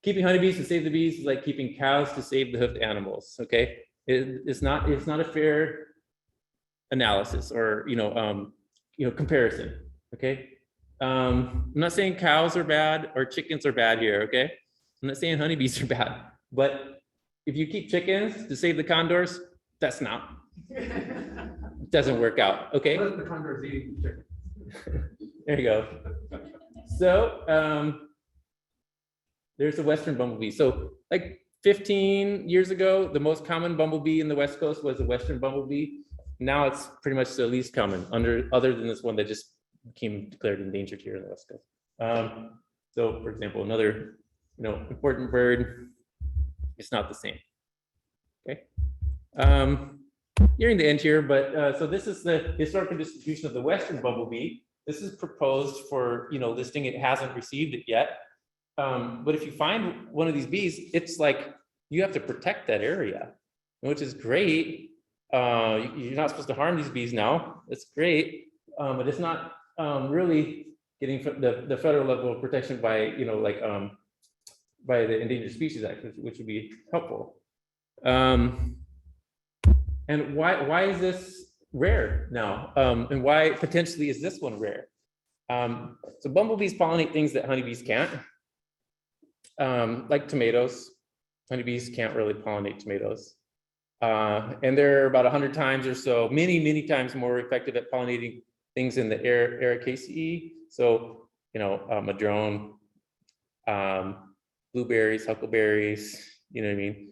keeping honeybees to save the bees is like keeping cows to save the hoofed animals. Okay, it's not a fair analysis or comparison. Okay, I'm not saying cows are bad or chickens are bad here. Okay, I'm not saying honeybees are bad, but if you keep chickens to save the condors, that's not. It doesn't work out. Okay. What if the condors eating chicken? There you go. So there's the Western bumblebee. So like 15 years ago, the most common bumblebee in the West Coast was the Western bumblebee. Now it's pretty much the least common, other than this one that just became declared endangered here in the West Coast. So for example, another important bird, it's not the same. Okay. Nearing the end here, but so this is the historical distribution of the Western bumblebee. This is proposed for listing. It hasn't received it yet. But if you find one of these bees, it's like you have to protect that area, which is great. You're not supposed to harm these bees now. It's great, but it's not really getting the federal level of protection by by the Endangered Species Act, which would be helpful. And why is this rare now? And why potentially is this one rare? So bumblebees pollinate things that honeybees can't, like tomatoes. Honeybees can't really pollinate tomatoes. And they're about 100 times or so, many times more effective at pollinating things in the Ericaceae. So, madrone, blueberries, huckleberries, you know what I mean?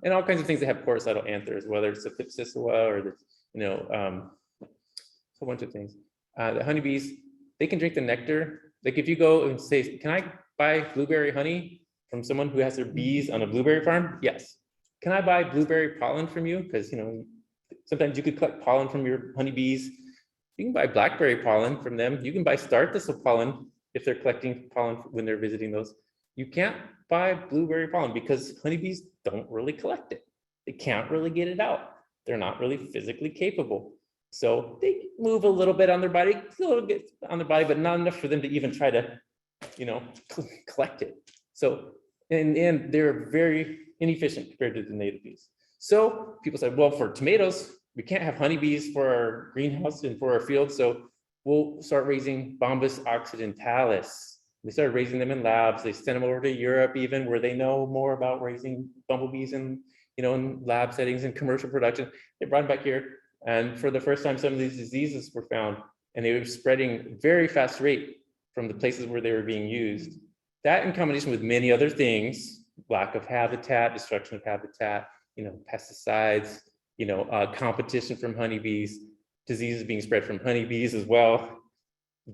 And all kinds of things that have coricidal anthers, whether it's a Pipsissoa or a whole bunch of things. The honeybees, they can drink the nectar. Like if you go and say, can I buy blueberry honey from someone who has their bees on a blueberry farm? Yes. Can I buy blueberry pollen from you? Because sometimes you could collect pollen from your honeybees. You can buy blackberry pollen from them. You can buy star thistle pollen if they're collecting pollen when they're visiting those. You can't buy blueberry pollen because honeybees don't really collect it. They can't really get it out. They're not really physically capable. So they move a little bit on their body, but not enough for them to even try to, collect it. So, and they're very inefficient compared to the native bees. So people said, well, for tomatoes, we can't have honeybees for our greenhouse and for our field. So we'll start raising Bombus occidentalis. They started raising them in labs. They sent them over to Europe even, where they know more about raising bumblebees in lab settings and commercial production. They brought them back here. And for the first time, some of these diseases were found, and they were spreading very fast rate from the places where they were being used. That, in combination with many other things, lack of habitat, destruction of habitat, pesticides, competition from honeybees, diseases being spread from honeybees as well,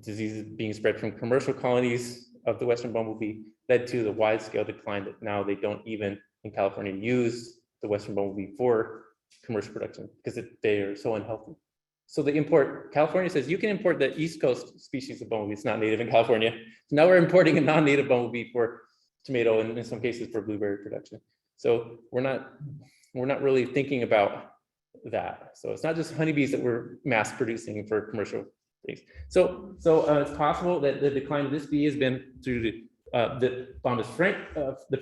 diseases being spread from commercial colonies of the Western bumblebee, led to the wide-scale decline that now they don't even in California use the Western bumblebee for commercial production because they are so unhealthy. So they import, California says you can import the East Coast species of bumblebee. It's not native in California. So now we're importing a non-native bumblebee for tomato and in some cases for blueberry production. So we're not really thinking about that. So it's not just honeybees that we're mass producing for commercial things. So it's possible that the decline of this bee has been through the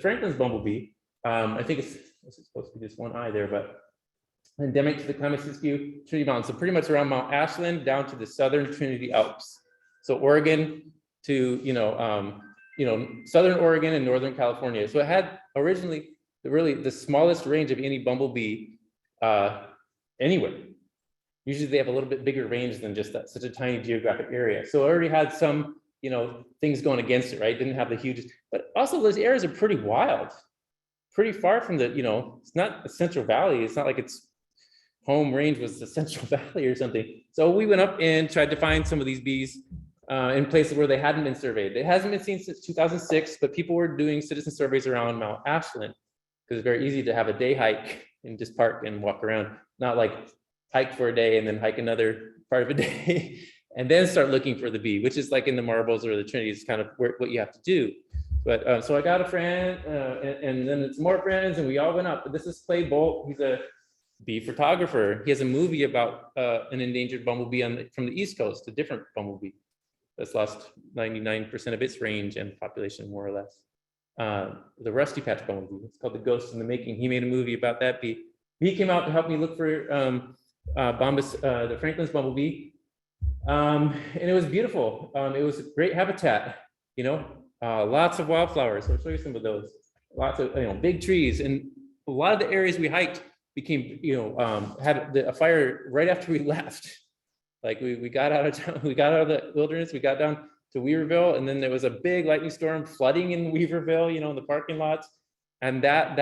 Franklin's bumblebee. I think it's supposed to be just one eye there, but endemic to the climate Siskiyou Trinity Mountains. So pretty much around Mount Ashland down to the southern Trinity Alps. So Oregon to southern Oregon and northern California. So it had originally really the smallest range of any bumblebee anywhere. Usually they have a little bit bigger range than just that, such a tiny geographic area. So it already had some things going against it, right? Didn't have the huge, but also those areas are pretty wild, pretty far from the it's not a Central Valley. It's not like its home range was the Central Valley or something. So we went up and tried to find some of these bees in places where they hadn't been surveyed. It hasn't been seen since 2006, but people were doing citizen surveys around Mount Ashland because it's very easy to have a day hike and just park and walk around, not like hike for a day and then hike another part of a day and then start looking for the bee, which is like in the marbles or the Trinities, kind of what you have to do. But so I got a friend and then it's more friends and we all went up. But this is Clay Bolt. He's a bee photographer. He has a movie about an endangered bumblebee from the East Coast, a different bumblebee that's lost 99% of its range and population, more or less. The rusty patch bumblebee. It's called The Ghost in the Making. He made a movie about that bee. He came out to help me look for the Franklin's bumblebee. And it was beautiful. It was a great habitat, lots of wildflowers. I'll show you some of those. Lots of big trees, and a lot of the areas we hiked became had a fire right after we left. Like we got out of town, we got out of the wilderness, we got down to Weaverville, and then there was a big lightning storm flooding in Weaverville, in the parking lots, and that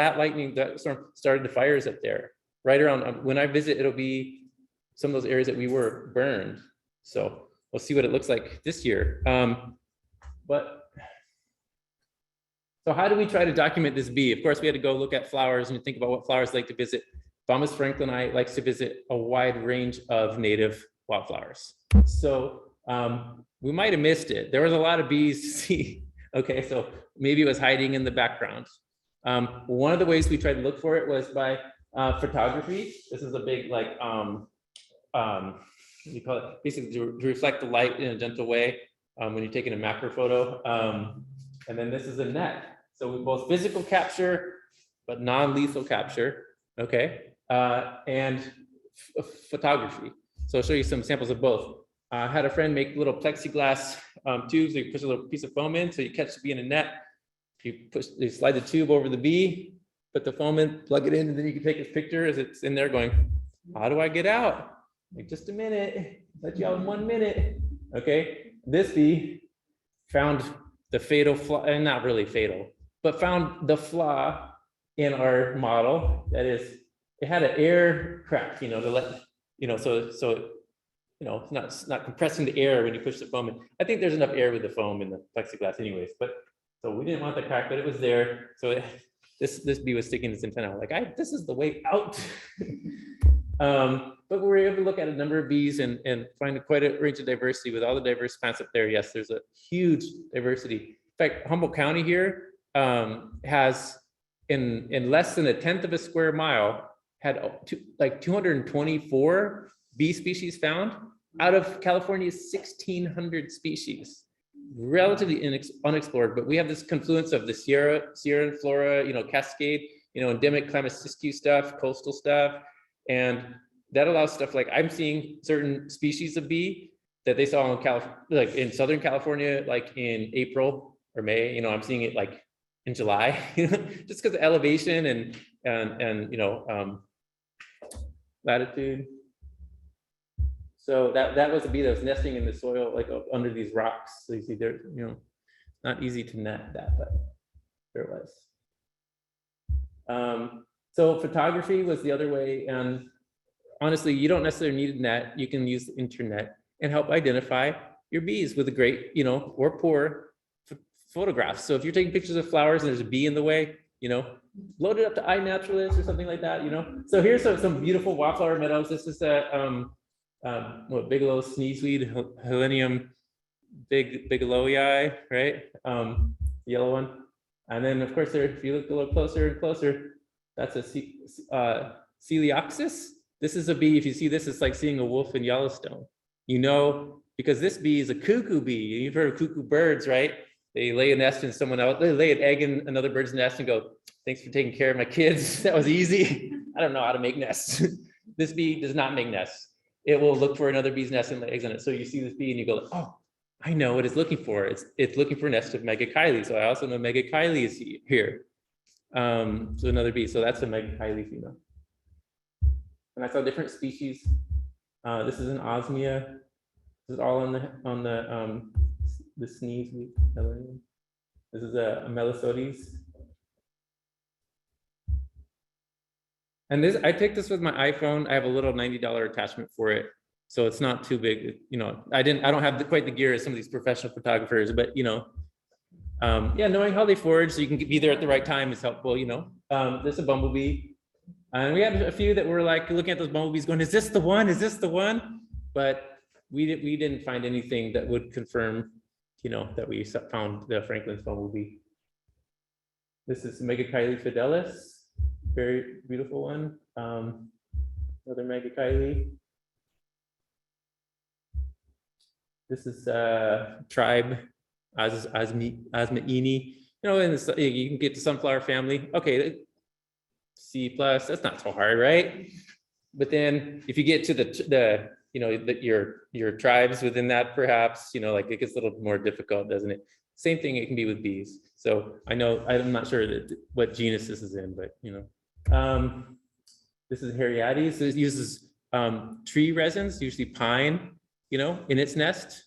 storm started the fires up there. Right around when I visit, it'll be some of those areas that we were burned. So we'll see what it looks like this year. So how do we try to document this bee? Of course, we had to go look at flowers and think about what flowers like to visit. Bombus franklinii likes to visit a wide range of native wildflowers. So we might have missed it. There was a lot of bees to see. Okay, so maybe it was hiding in the background. One of the ways we tried to look for it was by photography. This is a big you call it, basically to reflect the light in a gentle way when you're taking a macro photo. And then this is a net. So we both physical capture, but non-lethal capture, okay, and photography. So I'll show you some samples of both. I had a friend make little plexiglass tubes. You push a little piece of foam in, so you catch the bee in a net. You slide the tube over the bee, put the foam in, plug it in, and then you can take this picture as it's in there going, how do I get out? Like, just a minute, let you out in 1 minute. Okay, this bee found the fatal flaw, and not really fatal, but found the flaw in our model. That is, it had an air crack, to let, so it's not compressing the air when you push the foam in. I think there's enough air with the foam in the plexiglass anyways, but so we didn't want the crack, but it was there. So this bee was sticking its antenna out, like, this is the way out. But we were able to look at a number of bees and find quite a range of diversity with all the diverse plants up there. Yes, there's a huge diversity. In fact, Humboldt County here has in less than 1/10 of a square mile had like 224 bee species found out of California's 1,600 species, relatively unexplored. But we have this confluence of the Sierra and Flora, Cascade, endemic Climacyscue stuff, coastal stuff, and that allows stuff like I'm seeing certain species of bee that they saw in like in Southern California, like in April or May. I'm seeing it like in July, just because of elevation and latitude. So that was a bee that was nesting in the soil, like under these rocks. So you see there, not easy to net that, but there it was. So photography was the other way, and honestly, you don't necessarily need a net. You can use the internet and help identify your bees with a great, or poor photographs. So if you're taking pictures of flowers and there's a bee in the way, load it up to iNaturalist or something like that, So here's some beautiful wildflower meadows. This is a Bigelow sneezeweed, Helenium bigelowii, right? The yellow one. And then of course, if you look a little closer and closer, that's a Coleopsis. This is a bee. If you see this, it's like seeing a wolf in Yellowstone. Because this bee is a cuckoo bee. You've heard of cuckoo birds, right? They lay a nest in someone else. They lay an egg in another bird's nest and go, "Thanks for taking care of my kids. That was easy. I don't know how to make nests." This bee does not make nests. It will look for another bee's nest and lay eggs on it. So you see this bee and you go, "Oh, I know what it's looking for. It's looking for a nest of Megakylie." So I also know Megakylie is here. So another bee. So that's a Megakylie female. And I saw different species. This is an osmia. This is all on the sneeze. This is a Melisodes. And I take this with my iPhone. I have a little $90 attachment for it, so it's not too big. I don't have quite the gear as some of these professional photographers, but knowing how they forage so you can be there at the right time is helpful. This is a bumblebee. And we had a few that were like looking at those bumblebees going, "Is this the one? Is this the one?" But we didn't find anything that would confirm, that we found the Franklin's bumblebee. This is Megakylie fidelis, very beautiful one. Another Megakylie. This is tribe Asmaini. And you can get the sunflower family. Okay. C+, that's not so hard, right? But then if you get to your tribes within that, perhaps, like it gets a little more difficult, doesn't it? Same thing it can be with bees. So I'm not sure what genus this is in, but this is Heriades. So it uses tree resins, usually pine, in its nest.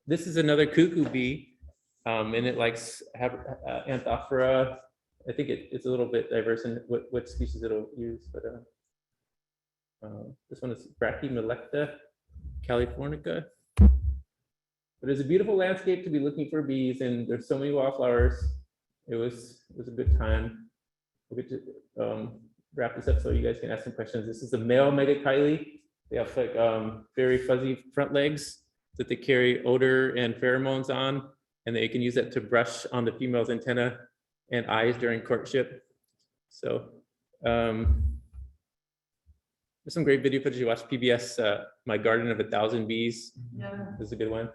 This is another cuckoo bee, and it likes Anthophora. I think it's a little bit diverse in what species it'll use, but this one is Brachymelecta Californica. But it's a beautiful landscape to be looking for bees, and there's so many wildflowers. It was a good time. We'll get to wrap this up so you guys can ask some questions. This is the male Megakylie. They have like very fuzzy front legs that they carry odor and pheromones on, and they can use that to brush on the female's antenna and eyes during courtship. So there's some great video footage. You watch PBS, My Garden of 1,000 Bees. Yeah. This is a good one.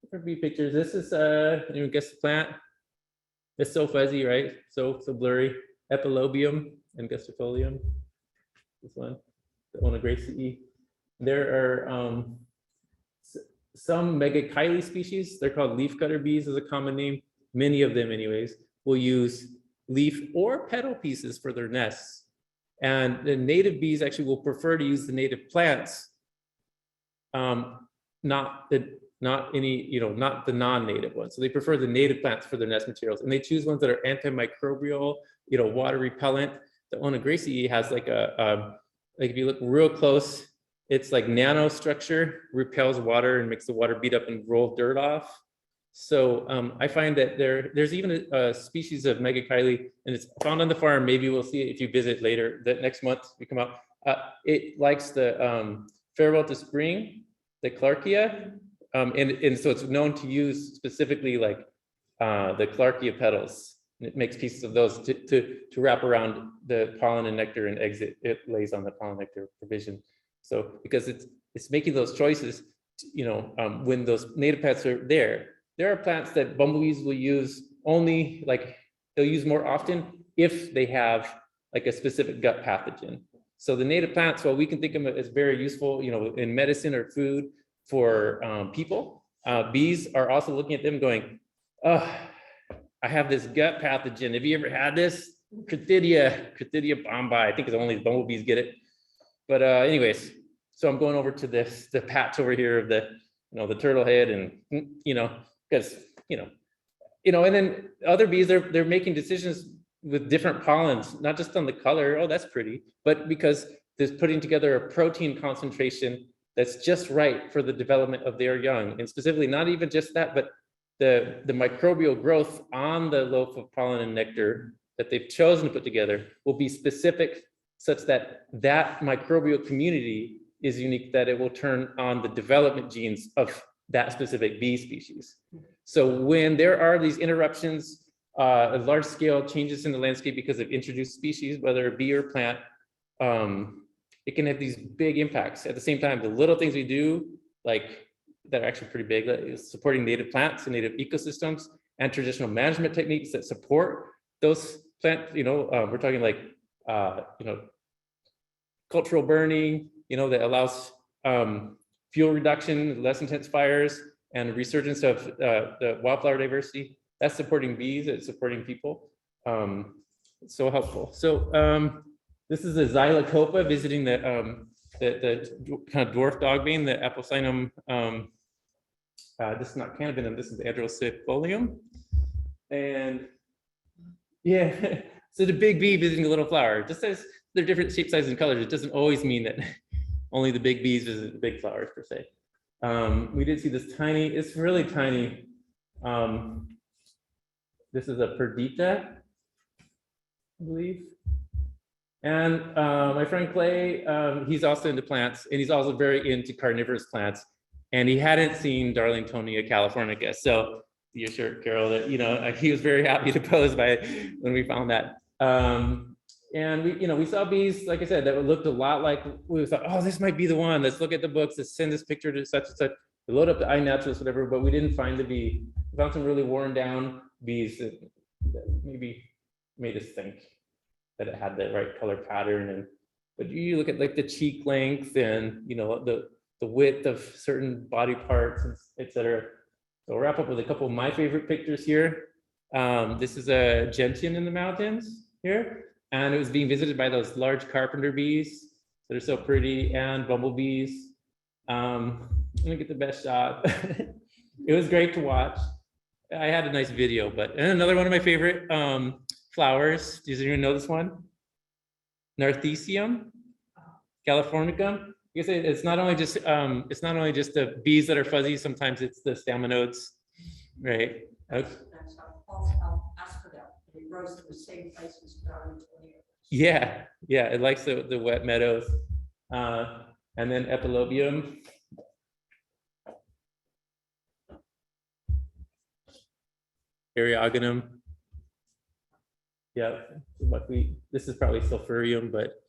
Different bee pictures. This is guess the plant. It's so fuzzy, right? So blurry. Epilobium and Gustafolium. This one, the Onagraceae. There are some Megakylie species. They're called leafcutter bees is a common name. Many of them anyways will use leaf or petal pieces for their nests. And the native bees actually will prefer to use the native plants, not the non-native ones. So they prefer the native plants for their nest materials, and they choose ones that are antimicrobial, water repellent. The Onagraceae has like like if you look real close, it's like nanostructure, repels water and makes the water beat up and roll dirt off. So I find that there's even a species of Megakylie, and it's found on the farm. Maybe we'll see it if you visit later. That next month we come out. It likes the farewell to spring, the Clarkia, and so it's known to use specifically like the Clarkia petals And it makes pieces of those to wrap around the pollen and nectar and eggs it lays on the pollen nectar provision. So because it's making those choices, when those native plants are there are plants that bumblebees will use only, like they'll use more often if they have like a specific gut pathogen. So the native plants, well, we can think of it as very useful, in medicine or food for people. Bees are also looking at them going, oh, I have this gut pathogen. Have you ever had this? Tritalia bombi. I think it's only bumblebees get it. But anyways, so I'm going over to the patch over here of the turtle head, and because and then other bees, they're making decisions with different pollens, not just on the color, oh, that's pretty, but because there's putting together a protein concentration that's just right for the development of their young. And specifically, not even just that, but the microbial growth on the loaf of pollen and nectar that they've chosen to put together will be specific, such that that microbial community is unique, that it will turn on the development genes of that specific bee species. So when there are these interruptions, large scale changes in the landscape because of introduced species, whether a bee or plant, it can have these big impacts. At the same time, the little things we do, like that are actually pretty big, is supporting native plants and native ecosystems and traditional management techniques that support those plants. We're talking like, cultural burning, that allows fuel reduction, less intense fires, and resurgence of the wildflower diversity. That's supporting bees, it's supporting people. It's so helpful. So this is a Xylocopa visiting the kind of dwarf dogbane, the Apocynum. This is not Cannabinum, this is Androciphium. And yeah, so the big bee visiting the little flower. Just as they're different shape, sizes, and colors, it doesn't always mean that only the big bees visit the big flowers per se. We did see this tiny, it's really tiny. This is a Perdita, I believe. And my friend Clay, he's also into plants, and he's also very into carnivorous plants. And he hadn't seen Darlingtonia californica. So you're sure, Carol, that he was very happy to pose by when we found that. And we saw bees, like I said, that looked a lot like, we thought, oh, this might be the one. Let's look at the books. Let's send this picture to such and such. We load up the iNaturalist, whatever, but we didn't find the bee. We found some really worn down bees that maybe made us think that it had the right color pattern. But you look at like the cheek length and the width of certain body parts, et cetera. So we'll wrap up with a couple of my favorite pictures here. This is a gentian in the mountains here. And it was being visited by those large carpenter bees that are so pretty, and bumblebees. Let me get the best shot. It was great to watch. I had a nice video, and another one of my favorite flowers. Does anyone know this one? Narthesium Californica. You say it's not only just the bees that are fuzzy. Sometimes it's the staminodes, right? Okay. That's how asphodel. It grows in the same place as Darlingtonia. Yeah, it likes the wet meadows. And then Epilobium. Ariogenum. Yeah, this is probably Sulfurium, but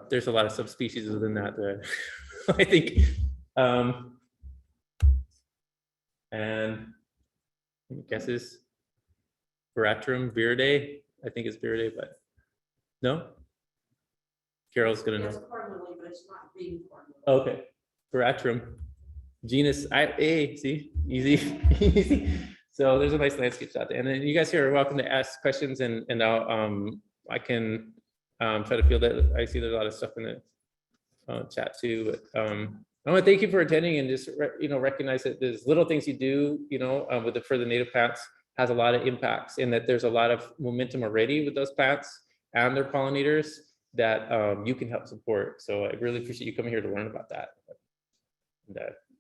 there's a lot of subspecies within that, I think. And guesses? Veratrum viridae, I think it's viridae, but no? Carol's gonna know. It's corn lily, but it's not green corn lily. Okay, Veratrum. Genus A, see, easy, easy. So there's a nice landscape shot there. And then you guys here are welcome to ask questions, and I can try to field that. I see there's a lot of stuff in the chat too. But I want to thank you for attending, and just recognize that there's little things you do, for the native plants has a lot of impacts, and that there's a lot of momentum already with those plants and their pollinators that you can help support. So I really appreciate you coming here to learn about that.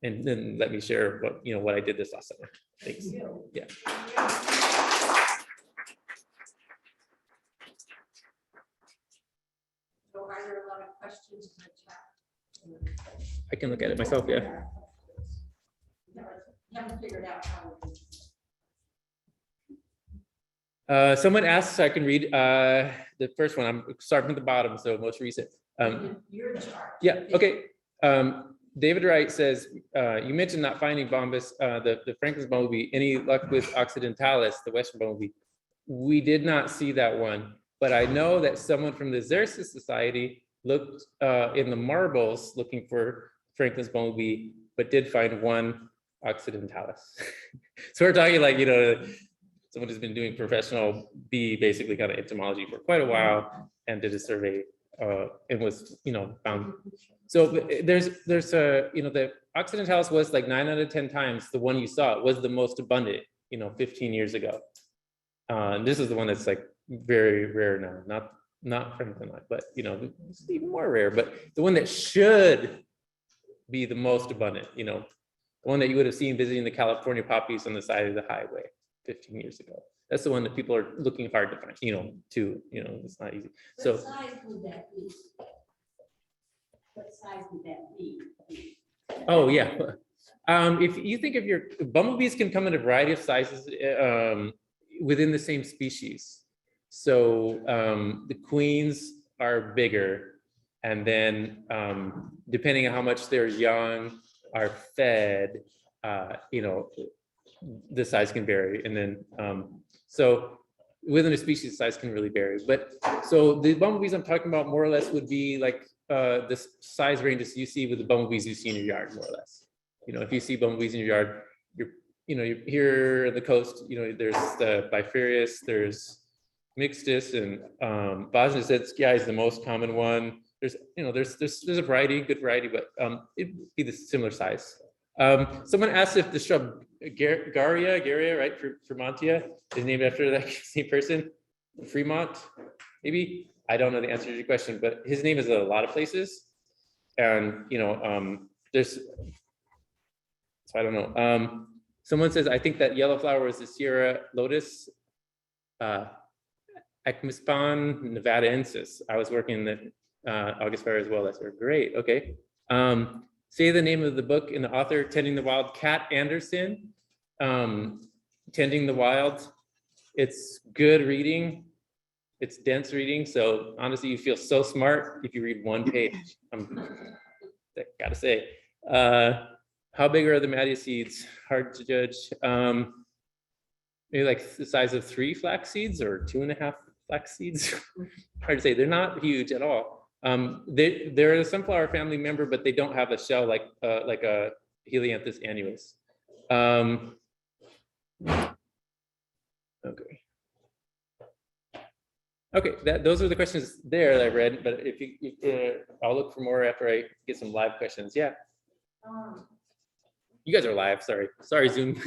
And then let me share what I did this last summer. Thanks. Yeah. So are there a lot of questions in the chat? I can look at it myself. Yeah. You haven't figured out how to. Someone asked, so I can read the first one. I'm starting from the bottom, so most recent. Your chart. Yeah, okay. David Wright says, you mentioned not finding bombus, the Franklin's bumblebee. Any luck with occidentalis, the western bumblebee? We did not see that one, but I know that someone from the Xerxes Society looked in the marbles looking for Franklin's bumblebee, but did find one occidentalis. So we're talking like, someone who's been doing professional bee, basically kind of entomology for quite a while, and did a survey and was, found. So there's the occidentalis was like 9 out of 10 times the one you saw. It was the most abundant, 15 years ago. This is the one that's like very rare now, not Franklin, but it's even more rare. But the one that should be the most abundant, the one that you would have seen visiting the California poppies on the side of the highway 15 years ago. That's the one that people are looking hard to find, it's not easy. So What size would that be? What size would that be? oh yeah. If you think of your bumblebees can come in a variety of sizes within the same species. So the queens are bigger, and then depending on how much they're young, are fed, the size can vary. And then so within a species, the size can really vary. But so the bumblebees I'm talking about more or less would be like the size ranges you see with the bumblebees you see in your yard, more or less. If you see bumblebees in your yard, you're here on the coast, there's the Bifarius, there's Mixtus, and Bosniacetskii is the most common one. There's a variety, good variety, but it'd be the similar size. Someone asked if the shrub Garia, right, Fremontia, is named after that same person, Fremont, maybe. I don't know the answer to your question, but his name is in a lot of places, and there's. So I don't know. Someone says, I think that yellow flower is the Sierra Lotus, Ecmispon nevadaensis. I was working in the August Fair as well. That's great. Okay. Say the name of the book and the author. Tending the Wild. Kat Anderson. Tending the Wild. It's good reading. It's dense reading. So honestly, you feel so smart if you read one page. Gotta say. How big are the Melia seeds? Hard to judge. Maybe like the size of 3 flax seeds or 2.5 flax seeds. Hard to say. They're not huge at all. They're a sunflower family member, but they don't have a shell like a Helianthus annuus. Okay. Okay, those are the questions there that I read. But if I'll look for more after I get some live questions. Yeah. You guys are live. Sorry, Zoom.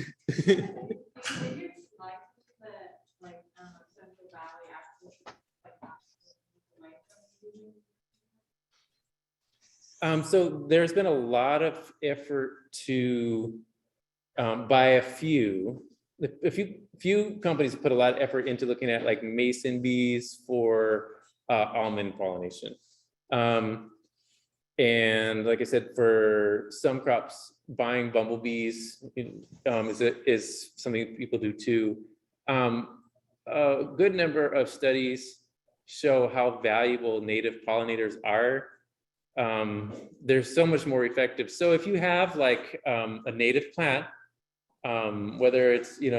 So there's been a lot of effort to by a few companies put a lot of effort into looking at like mason bees for almond pollination. And like I said, for some crops, buying bumblebees is something people do too. A good number of studies show how valuable native pollinators are. They're so much more effective. So if you have like a native plant, whether it's like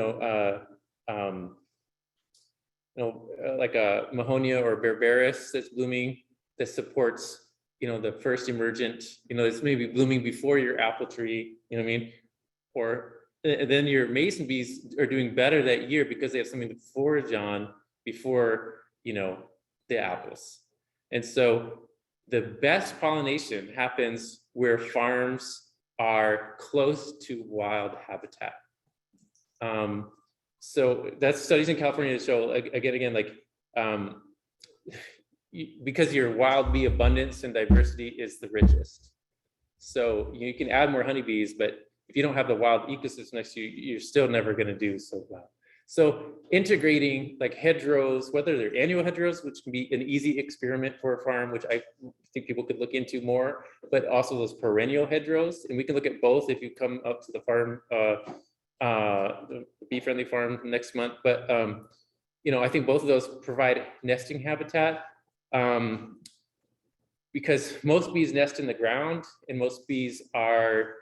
a Mahonia or Berberis that's blooming, that supports the first emergent, it's maybe blooming before your apple tree, you know what I mean? Or then your mason bees are doing better that year because they have something to forage on before, the apples. And so the best pollination happens where farms are close to wild habitat. So that's studies in California that show, again, like, because your wild bee abundance and diversity is the richest. So you can add more honeybees, but if you don't have the wild ecosystem next to you, you're still never going to do so well. So integrating like hedgerows, whether they're annual hedgerows, which can be an easy experiment for a farm, which I think people could look into more, but also those perennial hedgerows. And we can look at both if you come up to the farm, the bee-friendly farm next month. But I think both of those provide nesting habitat. Because most bees nest in the ground and most bees are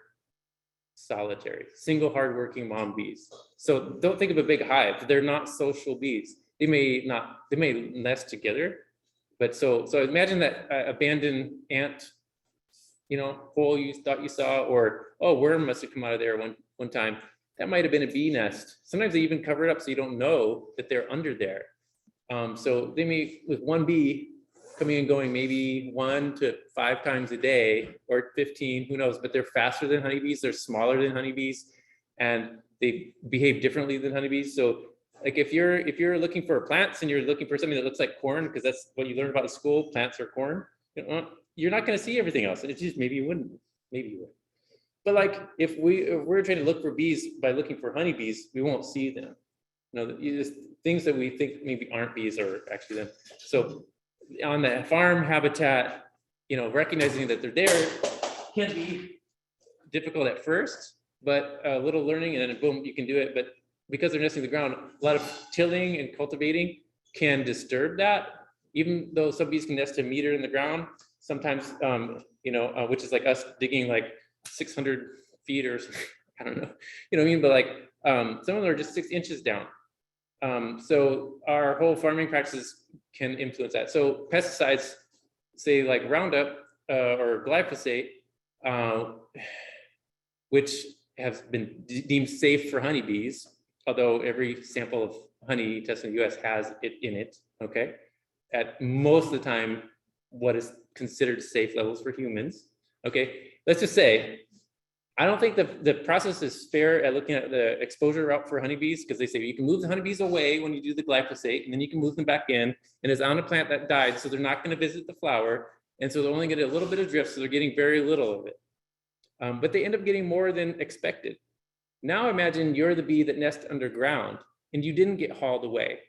solitary, single hardworking mom bees. So don't think of a big hive. They're not social bees. They may nest together, but so imagine that abandoned ant, hole you thought you saw, or worm must have come out of there one time. That might have been a bee nest. Sometimes they even cover it up so you don't know that they're under there. So they may, with one bee, coming and going maybe 1 to 5 times a day, or 15, who knows, but they're faster than honeybees, they're smaller than honeybees, and they behave differently than honeybees. So like if you're looking for plants and you're looking for something that looks like corn, because that's what you learned about in school, plants are corn, you're not going to see everything else. It's just maybe you wouldn't, maybe you would. But like if we're trying to look for bees by looking for honeybees, we won't see them. Just things that we think maybe aren't bees are actually them. So on the farm habitat, recognizing that they're there can be difficult at first, but a little learning and then boom, you can do it. But because they're nesting the ground, a lot of tilling and cultivating can disturb that. Even though some bees can nest a meter in the ground, sometimes, which is like us digging like 600 feet or something, I don't know, what I mean? But like some of them are just 6 inches down. So our whole farming practices can influence that. So pesticides, say like Roundup or glyphosate, which have been deemed safe for honeybees, although every sample of honey tested in the US has it in it, okay? At most of the time, what is considered safe levels for humans, okay? Let's just say, I don't think the process is fair at looking at the exposure route for honeybees, because they say you can move the honeybees away when you do the glyphosate, and then you can move them back in, and it's on a plant that died, so they're not going to visit the flower, and so they're only getting a little bit of drift, so they're getting very little of it. But they end up getting more than expected. Now imagine you're the bee that nests underground, and you didn't get hauled away,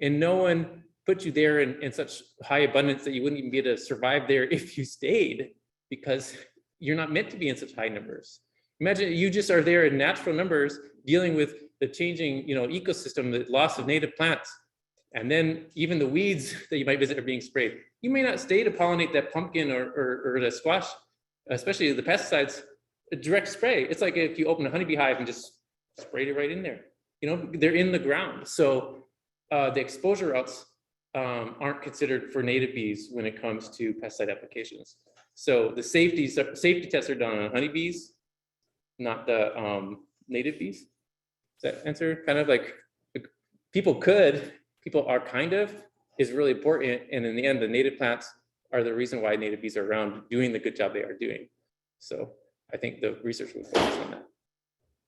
and no one put you there in such high abundance that you wouldn't even be able to survive there if you stayed, because you're not meant to be in such high numbers. Imagine you just are there in natural numbers dealing with the changing, ecosystem, the loss of native plants, and then even the weeds that you might visit are being sprayed. You may not stay to pollinate that pumpkin or the squash, especially the pesticides, a direct spray. It's like if you open a honeybee hive and just sprayed it right in there. They're in the ground. So the exposure routes aren't considered for native bees when it comes to pesticide applications. So the safety tests are done on honeybees, not the native bees. Does that answer? Kind of like people are kind of is really important. And in the end, the native plants are the reason why native bees are around doing the good job they are doing. So I think the research will focus on that.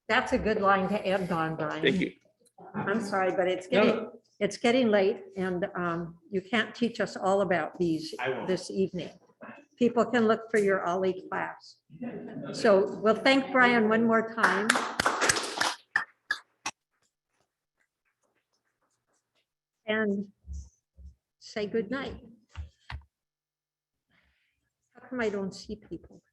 That's a good line to end on, Brian. Thank you. I'm sorry, but it's getting late, and you can't teach us all about bees this evening. People can look for your OLLI class. So we'll thank Brian one more time. And say good night. How come I don't see people?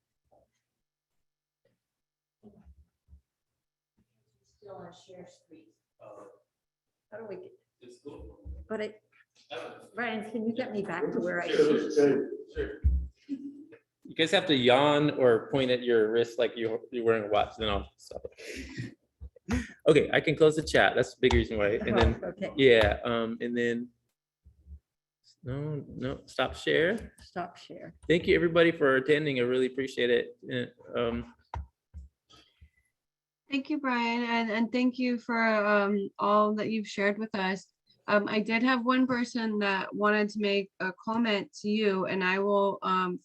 Still on share screen. How do we get? But Brian, can you get me back to where I see? Sure. You guys have to yawn or point at your wrist like you're wearing a watch, then I'll stop it. Okay, I can close the chat. That's the big reason why. And then, okay. Yeah, and then, no, stop share. Stop share. Thank you, everybody, for attending. I really appreciate it. Thank you, Brian, and thank you for all that you've shared with us. I did have one person that wanted to make a comment to you, and I will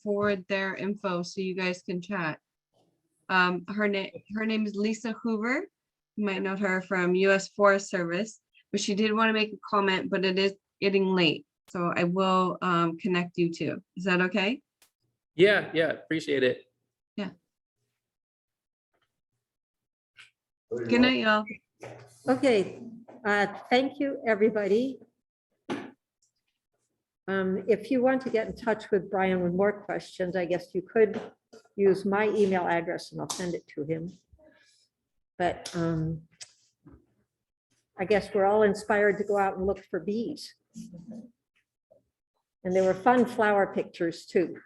forward their info so you guys can chat. Her name is Lisa Hoover. You might know her from U.S. Forest Service, but she did want to make a comment, but it is getting late, so I will connect you two. Is that okay? Yeah, appreciate it. Yeah. Good night, y'all. Okay, thank you, everybody. If you want to get in touch with Brian with more questions, I guess you could use my email address and I'll send it to him. But I guess we're all inspired to go out and look for bees. And there were fun flower pictures too.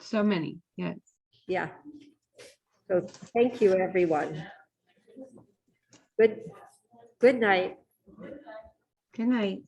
So many, yes. Yeah. So thank you, everyone. Good night. Good night.